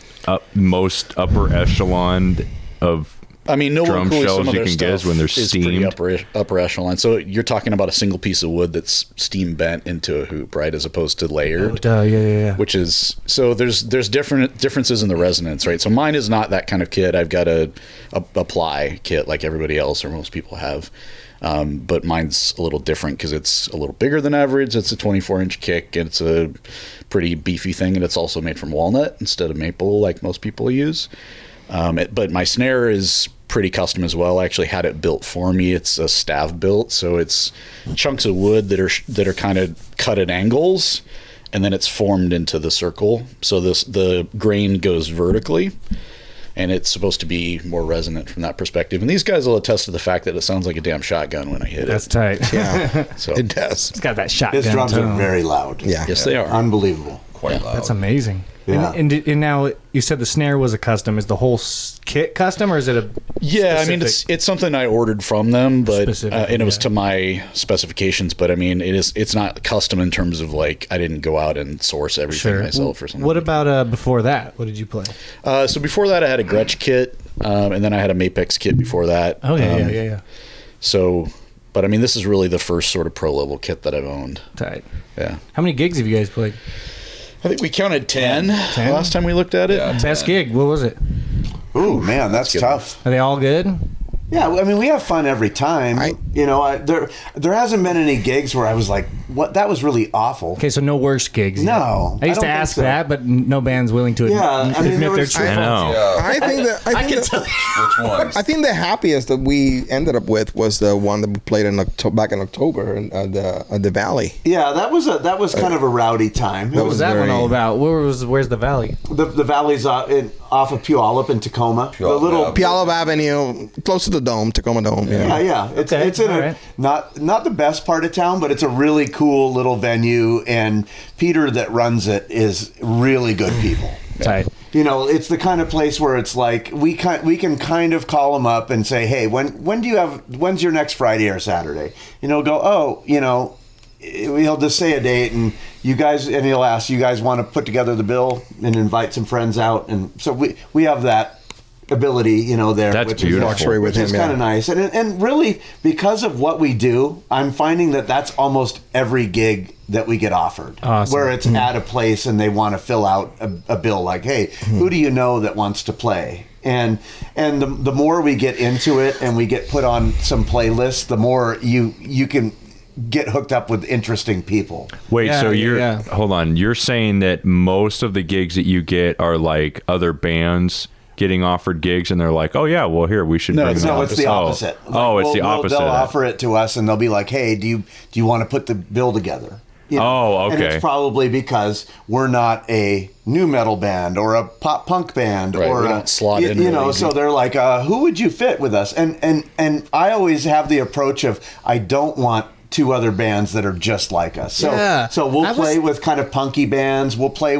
most upper echelon of I mean, no drum one coolly, shells some of you their can get stuff when they're is pretty steamed? upper echelon. So you're talking about a single piece of wood that's steam bent into a hoop, right, as opposed to layered. Yeah. Which is, so there's differences in the resonance, right? So mine is not that kind of kit. I've got a ply kit like everybody else or most people have. But mine's a little different because it's a little bigger than average. It's a 24-inch kick, and it's a pretty beefy thing, and it's also made from walnut instead of maple like most people use. But my snare is pretty custom as well. I actually had it built for me. It's a staff built, so it's chunks of wood that are kind of cut at angles, and then it's formed into the circle. So the grain goes vertically. And it's supposed to be more resonant from that perspective. And these guys will attest to the fact that it sounds like a damn shotgun when I hit That's it. tight. Yeah, So it does. It's got that shotgun His drums tone. are very loud. Yeah. yes, they are. Unbelievable. Quite loud. That's amazing. Yeah. And now you said the snare was a custom. Is the whole kit custom, or is it a? Yeah, I mean specific- it's something I ordered from them, but Specific, and it was yeah. to my specifications. But I mean, it's not custom in terms of like I didn't go out and source everything myself or something. What about before that? What did you play? So before that, I had a Gretsch kit, and then I had a Mapex kit before that. Oh yeah. So, but I mean, this is really the first sort of pro level kit that I've owned. Tight. Yeah, How many gigs have you guys played? I think we counted 10 10? last time we looked at it. Yeah. Best gig? What was it? Ooh, man, that's good. tough. Are they all good? Yeah, I mean, we have fun every time. There hasn't been any gigs where I was like, "What? That was really awful." Okay, so no worst gigs. No, I used to don't think ask so. that, but no band's willing to Yeah, I mean, admit there their was- truth. I know. Yeah. I think that Which ones? I think the happiest that we ended up with was the one that we played in back in October at the Valley. Yeah, that was kind of a rowdy time. What was that one very- all about? Where's the valley? The valley's off of Puyallup in Tacoma. Puyallup, the little yeah. Puyallup Avenue, close to the Dome, Tacoma Dome. Yeah. It's Okay, it's in all a right. not the best part of town, but it's a really cool little venue, and Peter that runs it is really good people. Tight. You know, it's the kind of place where it's like we can kind of call him up and say, "Hey, when's your next Friday or Saturday?" You know, he'll just say a date, and he'll ask, "You guys want to put together the bill and invite some friends out?" And so we have that ability, there. That's which beautiful. Luxury with which is him, kind of nice, and really because of what we do, I'm finding that that's almost every gig that we get offered, Awesome. where it's at a place and they want to fill out a bill like, "Hey, who do you know that wants to play?" And the more we get into it and we get put on some playlists, the more you can get hooked up with interesting people. Wait, Yeah, so you're yeah. hold on. You're saying that most of the gigs that you get are like other bands getting offered gigs, and they're like, "Oh yeah, well here we should." No, bring it's them No, on." it's the opposite. Oh, it's the opposite. They'll of that. offer it to us, and they'll be like, "Hey, do you want to put the bill together?" Oh, And okay. it's probably because we're not a new metal band or a pop punk band, Right, or we don't slot in really easy. So they're like, "Who would you fit with us?" And I always have the approach of I don't want two other bands that are just like us. So Yeah. so we'll I was- play with kind of punky bands. We've played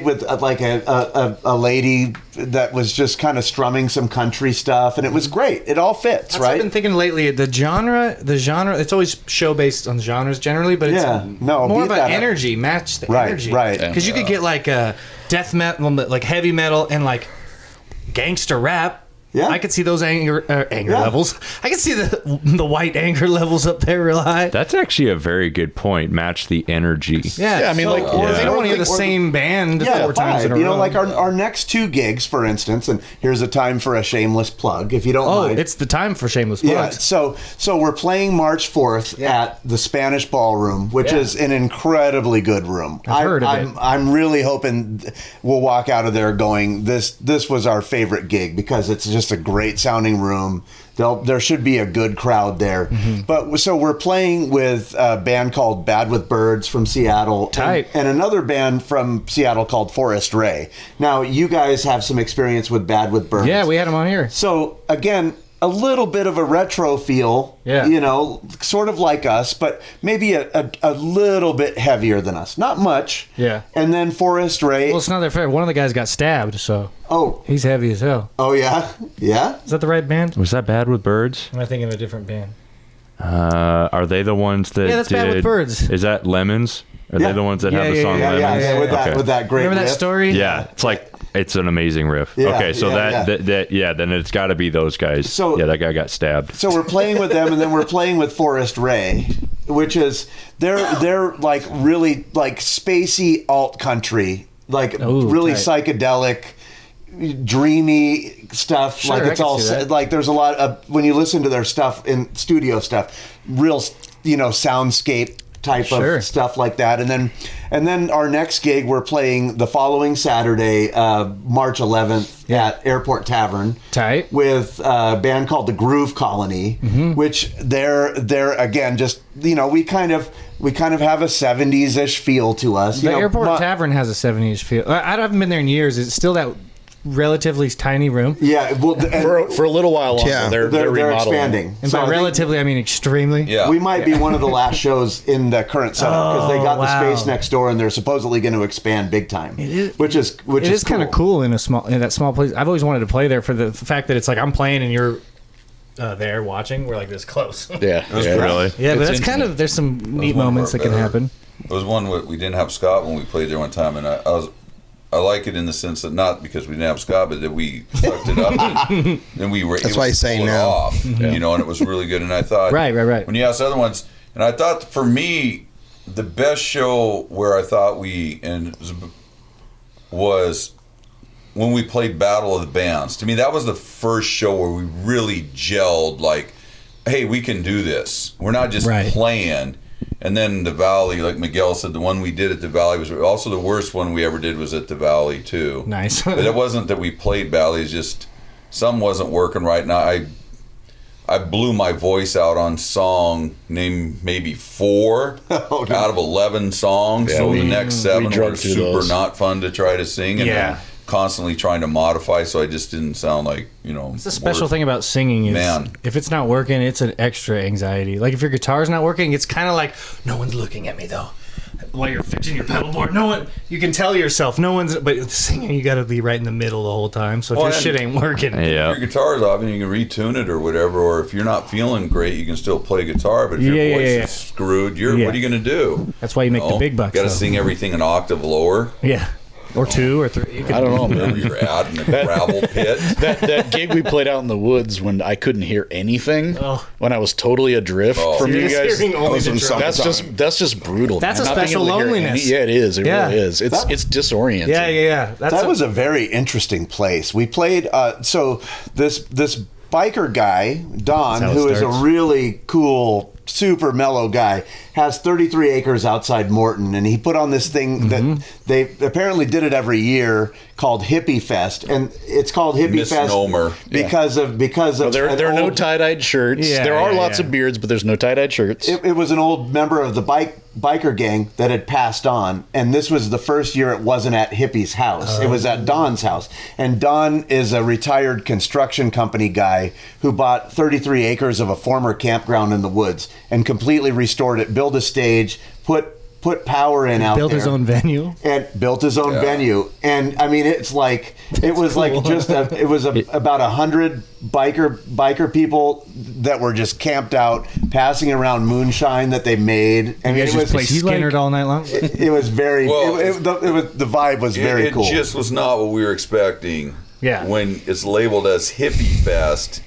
with like a lady that was just kind of strumming some country stuff, and it was great. It all fits, That's what I've right? been thinking lately. The genre. It's always show based on genres generally, but it's more beat about that up. energy. Match the Right, energy, right. Because you could get like a death metal, like heavy metal, and like gangster rap. Yeah. I could see those anger levels. I could see the white anger levels up there real high. That's actually a very good point. Match the energy. Yeah, I mean, like, or they don't want to hear the same band 4 times in a row. You know, like our next 2 gigs, for instance, and here's a time for a shameless plug, if you don't mind. It's the time for shameless Yeah, plugs. so we're playing March 4th at the Spanish Ballroom, which is an incredibly good room. I've heard of it. I'm really hoping we'll walk out of there going, this was our favorite gig, because it's just a great sounding room. There should be a good crowd there. Mm-hmm. But so we're playing with a band called Bad with Birds from Seattle. Tight. And another band from Seattle called Forest Ray. Now, you guys have some experience with Bad with Birds. Yeah, we had them on here. So, again, a little bit of a retro feel, you know, sort of like us, but maybe a little bit heavier than us. Not much. Yeah. And then Forest Ray. Well, it's not their fair. One of the guys got stabbed, so Oh. he's heavy as hell. Oh, yeah? Yeah? Is that the right band? Was that Bad with Birds? Am I thinking of a different band? Are they the ones that Yeah, that's Bad with Birds. Is that Lemons? Are Yeah. they the ones that have the Yeah, song yeah, Lemons? Yeah, with that, Okay. with that great Remember that riff. story? Yeah, it's like it's an amazing riff. Yeah, okay, so yeah, then it's got to be those guys. So- yeah, that guy got stabbed. So we're playing with them, and then we're playing with Forest Ray, which is they're like really like spacey alt country, like Ooh, really tight. psychedelic, dreamy stuff. Sure, like I it's can all see that. like there's a lot of when you listen to their stuff in studio stuff, real soundscape type Sure. of stuff like that. And then our next gig we're playing the following Saturday, March 11th at Airport Tavern. Tight. With a band called the Groove Colony, which they're again just we kind of have a 70s-ish feel to us. The Airport Tavern has a 70s feel. I haven't been there in years. It's still that relatively tiny room. Yeah, well, For a little while longer, Yeah. they're they're remodeling. expanding. And So I by think relatively, I mean extremely. Yeah. we might be one of the last shows in the current setup because they got wow. the space next door and they're supposedly going to expand big time. It is- which is It is kind of cool in that small place. I've always wanted to play there for the fact that it's like I'm playing and you're there watching. We're like this close. Yeah, Really? Yeah, but It's that's kind of there's some neat one of moments our that can better- happen. It was one we didn't have Scott when we played there one time, and I like it in the sense that not because we didn't have Scott, but that we sucked it up. And we were. That's able why to he's saying pull it no. off, and it was really good. And I thought, Right. when you asked other ones, and I thought for me, the best show where I thought was when we played Battle of the Bands. To me, that was the first show where we really gelled. Like, hey, we can do this. We're not just Right. playing. And then the Valley, like Miguel said, the one we did at the Valley was also the worst one we ever did was at the Valley too. Nice. But it wasn't that we played Valley; it's just some wasn't working right. Now I blew my voice out on song named maybe 4 out of 11 songs. Yeah, so we- the next we 7 drug were through super those. not fun to try to sing, and Yeah. then constantly trying to modify. So I just didn't sound like It's the special thing about singing is Man. if it's not working, it's an extra anxiety. Like if your guitar's not working, it's kind of like no one's looking at me though. While you're fixing your pedal board, no one. You can tell yourself no one's. But with singing, you got to be right in the middle the whole time. So if Well, your and- shit ain't working, Yeah. Your guitar's off and you can retune it or whatever, or if you're not feeling great, you can still play guitar, but if your voice is screwed, what are you going to do? that's why you make the big bucks. Got to though. sing everything an octave lower. Yeah, or 2 or 3. You I don't know, Wherever man. you're at in the gravel pit. That gig we played out in the woods when I couldn't hear anything, Oh. when I was totally adrift from You're you just guys. hearing only the drum. That's just brutal. That's man. a Not being special able to hear loneliness. yeah, it is. It Yeah. really is. It's disorienting. Yeah. That was a very interesting place. We played. So this biker guy, Don, That's how who it is a starts. really cool, super mellow guy, has 33 acres outside Morton, and he put on this thing that they apparently did it every year called Hippie Fest, and it's called Hippie Misnomer. Fest because of Well, there an are no old- tie-dyed shirts. Yeah, there are yeah, lots yeah. of beards, but there's no tie-dyed shirts. It was an old member of the biker gang that had passed on, and this was the first year it wasn't at Hippie's house. It was at Don's house, and Don is a retired construction company guy who bought 33 acres of a former campground in the woods and completely restored it, built a stage, put power in out built there. his own venue. And built his own venue, and I mean, it was cool. like just about 100 biker people that were just camped out, passing around moonshine that they made. I mean, You it guys just play was Skinner all night long. it was very. Well, the vibe was very it cool. just was not what we were expecting. when it's labeled as hippie fest,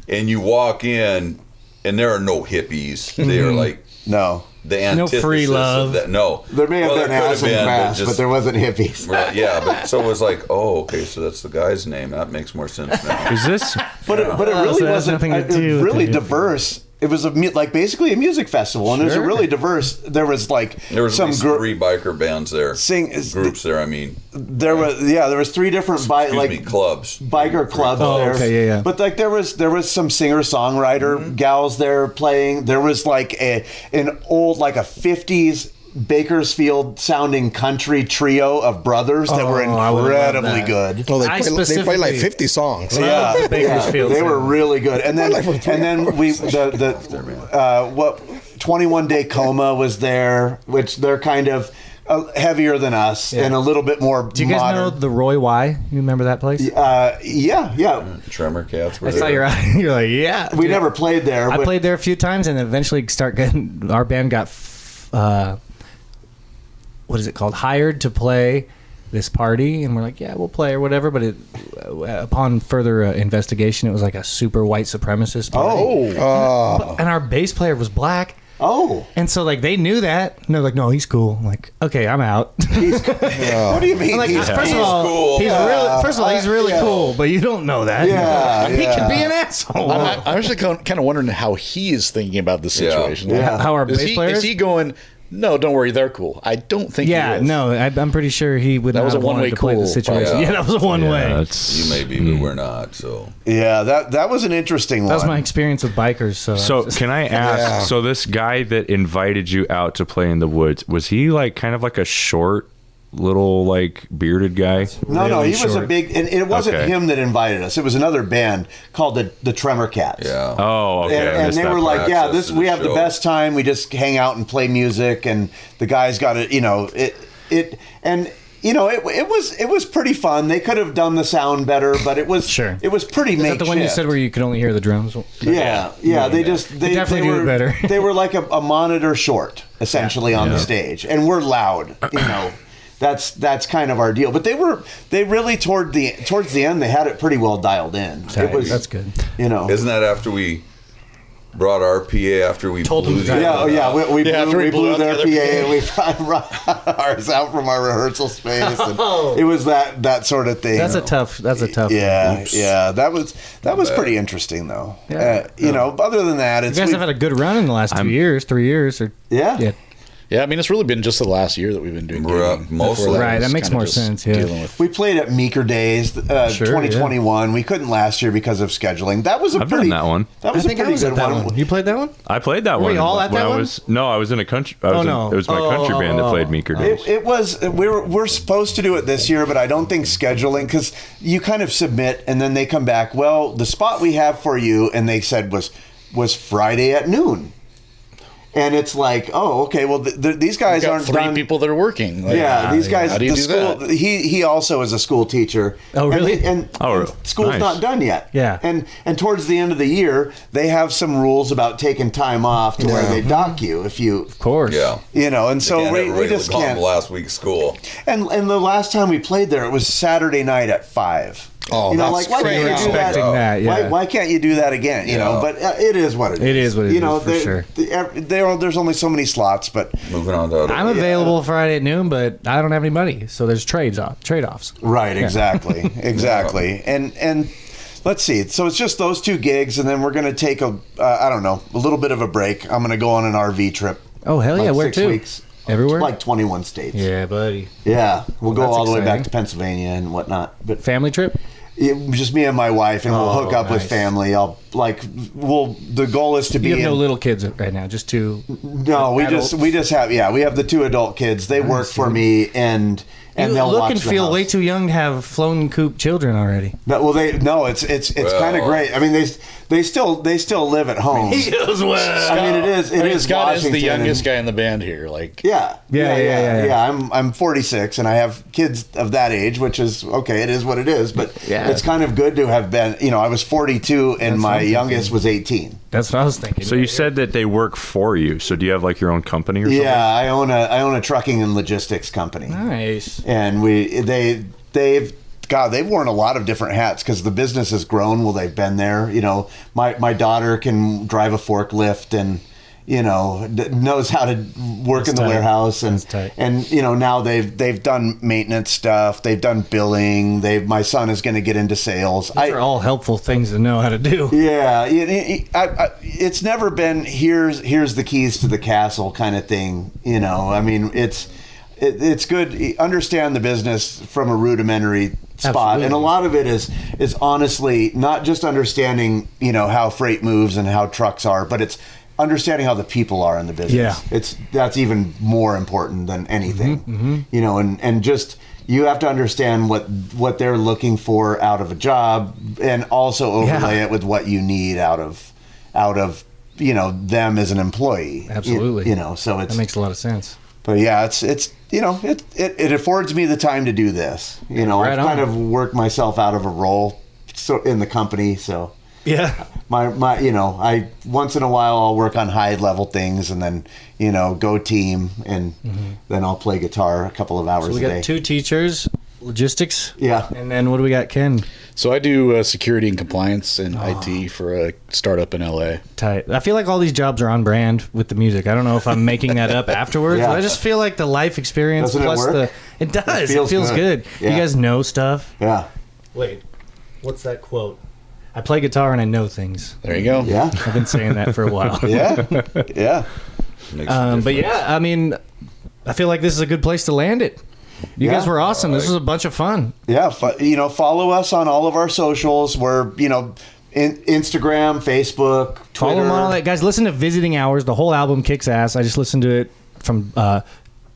and you walk in and there are no hippies. They are like the antithesis free love. of that. No, there may have been ass and grass, but there wasn't hippies. Right, yeah, but so it was like, oh, okay, so that's the guy's name. That makes more sense now. Is this? But it really wasn't. It was really diverse. It was basically a music festival, and it was a really diverse. There was some 3 biker bands there, groups there. I mean, there was 3 different clubs, biker clubs there. Okay, yeah. But there was some singer songwriter gals there playing. There was an old a 50s Bakersfield sounding country trio of brothers that were incredibly good. Well, they play like 50 songs. Yeah, Bakersfield. They were really good. And then we 21 Day Coma was there, which they're kind of heavier than us and a little bit more. Do you guys know the Roy Y? You remember that place? Yeah. Tremor Cats were I there. saw you're like, yeah. We never played there. I played there a few times, and eventually our band got what is it called? Hired to play this party, and we're like, yeah, we'll play or whatever. But upon further investigation, it was like a super white supremacist party. And our bass player was black. And so they knew that, and they're like, no, he's cool. I'm like, okay, I'm out. What do you mean? I'm like, he's first of all, cool. he's really cool, but you don't know that. He can be an asshole. I'm actually kind of wondering how he is thinking about the situation. How our bass player is he going? No, don't worry, they're cool. I don't think. Yeah, he is. no, I'm pretty sure he would. That not was a have wanted one-way to play cool, the situation. probably. Yeah, that was a one way. You may be, but we're not. So that was an interesting one. That was my experience with bikers. So can I ask? So this guy that invited you out to play in the woods, was he kind of like a short, little bearded guy? No, he was a big, and it wasn't him that invited us. It was another band called the Tremor Cats. Yeah. Oh, okay. And they were like, we have the best time. We just hang out and play music, and the guys got it. It was pretty fun. They could have done the sound better, but it was it was pretty makeshift. Is that the one you said where you could only hear the drums? Yeah. They definitely do it better. They were like a monitor short, essentially, on the stage, and we're loud. That's kind of our deal. But they really towards the end they had it pretty well dialed in. That's good. Isn't that after we brought our PA after we Told blew them the we blew their PA and we brought ours out from our rehearsal space, and it was that sort of thing. That's a tough yeah that was pretty interesting though. Other than that, you guys have had a good run in the last 3 years or Yeah, I mean, it's really been just the last year that we've been doing gigging. Mostly. Right, that makes more sense, We played at Meeker Days 2021. We couldn't last year because of scheduling. That was I've done that one. That was a pretty good one. You played that one? I played that one. Were you all at that one? I was in a country. It was my country band that played Meeker Days. It was. We're supposed to do it this year, but I don't think scheduling, because you kind of submit and then they come back. Well, the spot we have for you, and they said was Friday at noon. And it's like, oh, okay. Well, these guys aren't 3 people that are working. These guys. How do you do that? He also is a school teacher. Oh, really? And school's not done yet. Yeah. And towards the end of the year, they have some rules about taking time off to where they dock you if you. Of course. Yeah. And so we just can't. Last week's school. And the last time we played there, it was Saturday night at 5. Oh, that's why can't you do expecting that? Yeah. Why can't you do that again? But it is what it is. It is what it is, for sure. There's only so many slots, but moving on to I'm available Friday at noon, but I don't have any money, so there's trade-offs. Right, exactly, exactly. And let's see. So it's just those 2 gigs, and then we're going to take a little bit of a break. I'm going to go on an RV trip. Oh hell yeah! Where 6 to? weeks. Everywhere? Like 21 states. Yeah, buddy. Yeah, we'll go all the way back exciting. to Pennsylvania and whatnot. But Family trip? just me and my wife, and we'll hook up with family. The goal is to be. You have no little kids right now, just 2. No, we just have we have the 2 adult kids. They work for me, and you they'll look watch and the feel house. way too young to have flown coop children already. It's kind of great. I mean, they still live at home. He goes well. I mean, it is. Scott is the Washington, youngest guy in the band here. Yeah. I'm 46 and I have kids of that age, which is okay. It is what it is, but it's kind of good to have been. I was 42 and my youngest was 18. That's what I was thinking. So you said that they work for you. So do you have your own company or something? Yeah, I own a trucking and logistics company. Nice. And they've God, they've worn a lot of different hats because the business has grown while they've been there. You know, my daughter can drive a forklift and, you know, knows how to work That's in the tight. warehouse, and That's tight. and you know, now they've done maintenance stuff, they've done billing. My son is going to get into sales. Those are all helpful things to know how to do. Yeah, it's never been here's the keys to the castle kind of thing. You know, I mean, it's good. Understand the business from a rudimentary spot, Absolutely. and a lot of it is honestly not just understanding, you know, how freight moves and how trucks are, but it's understanding how the people are in the business. Yeah. That's even more important than anything. You know, and just you have to understand what they're looking for out of a job, and also overlay it with what you need out of you know, them as an employee. Absolutely. You know, so That makes a lot of sense. but yeah, it's you know, it affords me the time to do this. You know, Right I've kind on. of worked myself out of a role in the company, so Yeah. my you know, I once in a while I'll work on high level things, and then, you know, go team, and then I'll play guitar a couple of hours So we a got day. 2 teachers, logistics. Yeah. And then what do we got, Ken? So I do security and compliance and IT for a startup in LA. Tight. I feel like all these jobs are on brand with the music. I don't know if I'm making that up afterwards, Yeah. but I just feel like the life experience Doesn't it plus work? it does. It feels feels good. good. Yeah. You guys know stuff. Yeah. Wait. What's that quote? I play guitar and I know things. There you go. Yeah. I've been saying that for a while. Yeah. Yeah. Makes a But difference. yeah, I mean, I feel like this is a good place to land it. You Yeah. guys were awesome. This was a bunch of fun. Yeah, you know, follow us on all of our socials. We're, you know, Instagram, Facebook, Twitter. Follow them on all that. Guys, listen to Visiting Hours. The whole album kicks ass. I just listened to it from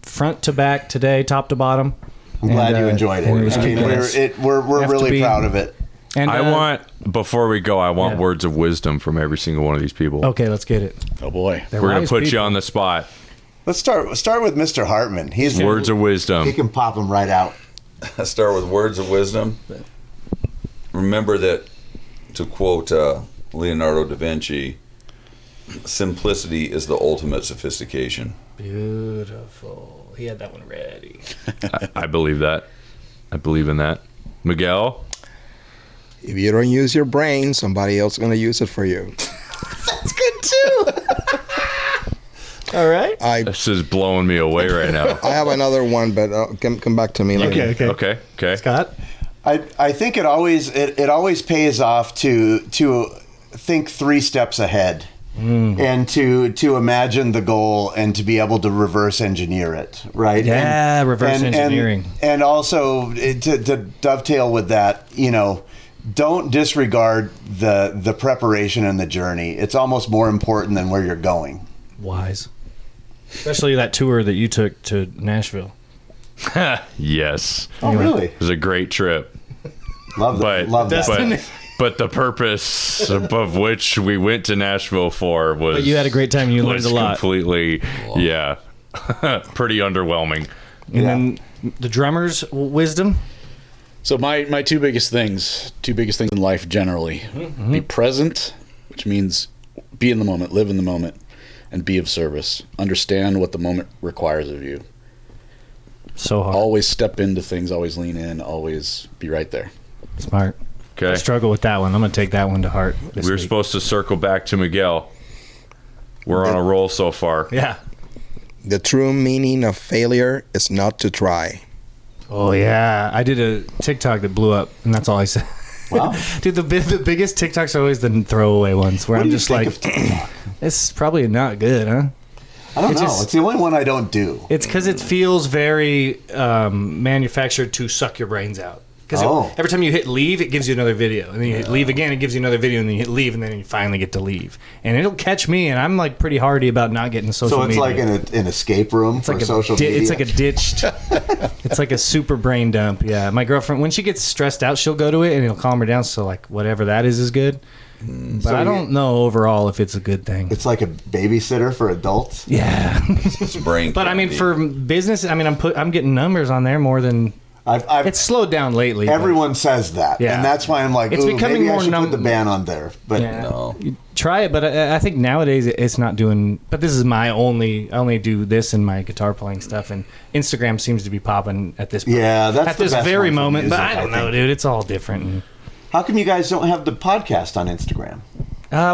front to back today, top to bottom. I'm glad you enjoyed it. and it was I mean, kicking ass. we're Have to really be- proud of it. And, I want, before we go, I want Yeah. words of wisdom from every single one of these people. Okay, let's get it. Oh boy. They're We're going wise to put you people. on the spot. Let's start with Mr. Hartman. He's Words of He wisdom. can pop them right out. I start with words of wisdom. Remember that, to quote Leonardo da Vinci, simplicity is the ultimate sophistication. Beautiful. He had that one ready. I believe that. I believe in that. Miguel? If you don't use your brain, somebody else is going to use it for you. That's good too. All right. This is blowing me away right now. I have another one, but come back to me later. Okay. Scott? I think it always pays off to think 3 steps ahead. And to imagine the goal and to be able to reverse engineer it, right? Yeah, reverse engineering. And also to dovetail with that, you know, don't disregard the preparation and the journey. It's almost more important than where you're going. Wise. Especially that tour that you took to Nashville. Yes. Oh, really? It was a great trip. Love that. Love that. But the purpose of which we went to Nashville for was... But you had a great time and you learned was a lot. completely, yeah, pretty underwhelming. And then the drummer's wisdom. So my two biggest things in life generally: be present, which means be in the moment, live in the moment, and be of service. Understand what the moment requires of you. So hard. Always step into things. Always lean in. Always be right there. Smart. I Okay. struggle with that one. I'm going to take that one to heart. We were supposed to circle back to Miguel. We're on a roll so far. Yeah. The true meaning of failure is not to try. Oh, yeah. I did a TikTok that blew up, and that's all I said. Wow. Dude, the biggest TikToks are always the throwaway ones where What I'm do you just think like, of TikTok? it's probably not good, huh? I don't know. just- It's the only one I don't do. It's because it feels very manufactured to suck your brains out. Because every time you hit leave, it gives you another video. And then you hit leave again, it gives you another video. And then you hit leave, and then you finally get to leave. And it'll catch me, and I'm like pretty hardy about not getting social So it's media. like an escape room for social media. It's like a ditched. It's like a super brain dump. Yeah, my girlfriend, when she gets stressed out, she'll go to it, and it'll calm her down. So like whatever that is good. But So I don't know overall if it's a good thing. It's like a babysitter for adults. Yeah, It's brain but I mean candy. for business, I mean I'm getting numbers on there more than It's slowed down lately. Everyone says that, and that's why I'm like, it's becoming maybe more I should put the band on there. But no, try it. But I think nowadays it's not doing. But this is my I only do this in my guitar playing stuff, and Instagram seems to be popping at this. Yeah, that's at this very moment. But I don't know, dude. It's all different. How come you guys don't have the podcast on Instagram?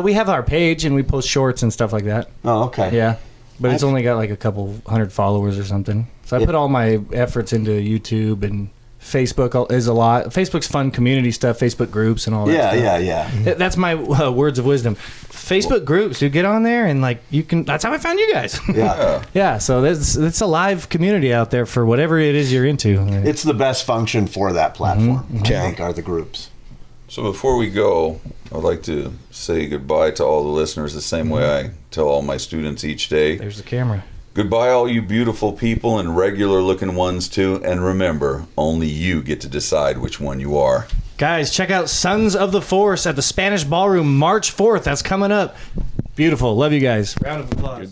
We have our page and we post shorts and stuff like that. Oh, okay. Yeah, but it's only got like a couple hundred followers or something. So I put all my efforts into YouTube, and Facebook is a lot. Facebook's fun community stuff, Facebook groups and all that stuff. Yeah. That's my words of wisdom. Facebook groups, you get on there and like you can. That's how I found you guys. Yeah. Yeah. So it's a live community out there for whatever it is you're into. It's the best function for that platform. I think are the groups. So before we go, I'd like to say goodbye to all the listeners the same way I tell all my students each day. There's the camera. Goodbye, all you beautiful people and regular-looking ones, too. And remember, only you get to decide which one you are. Guys, check out Sons of the Force at the Spanish Ballroom March 4th. That's coming up. Beautiful. Love you guys. Round of applause.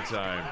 Time.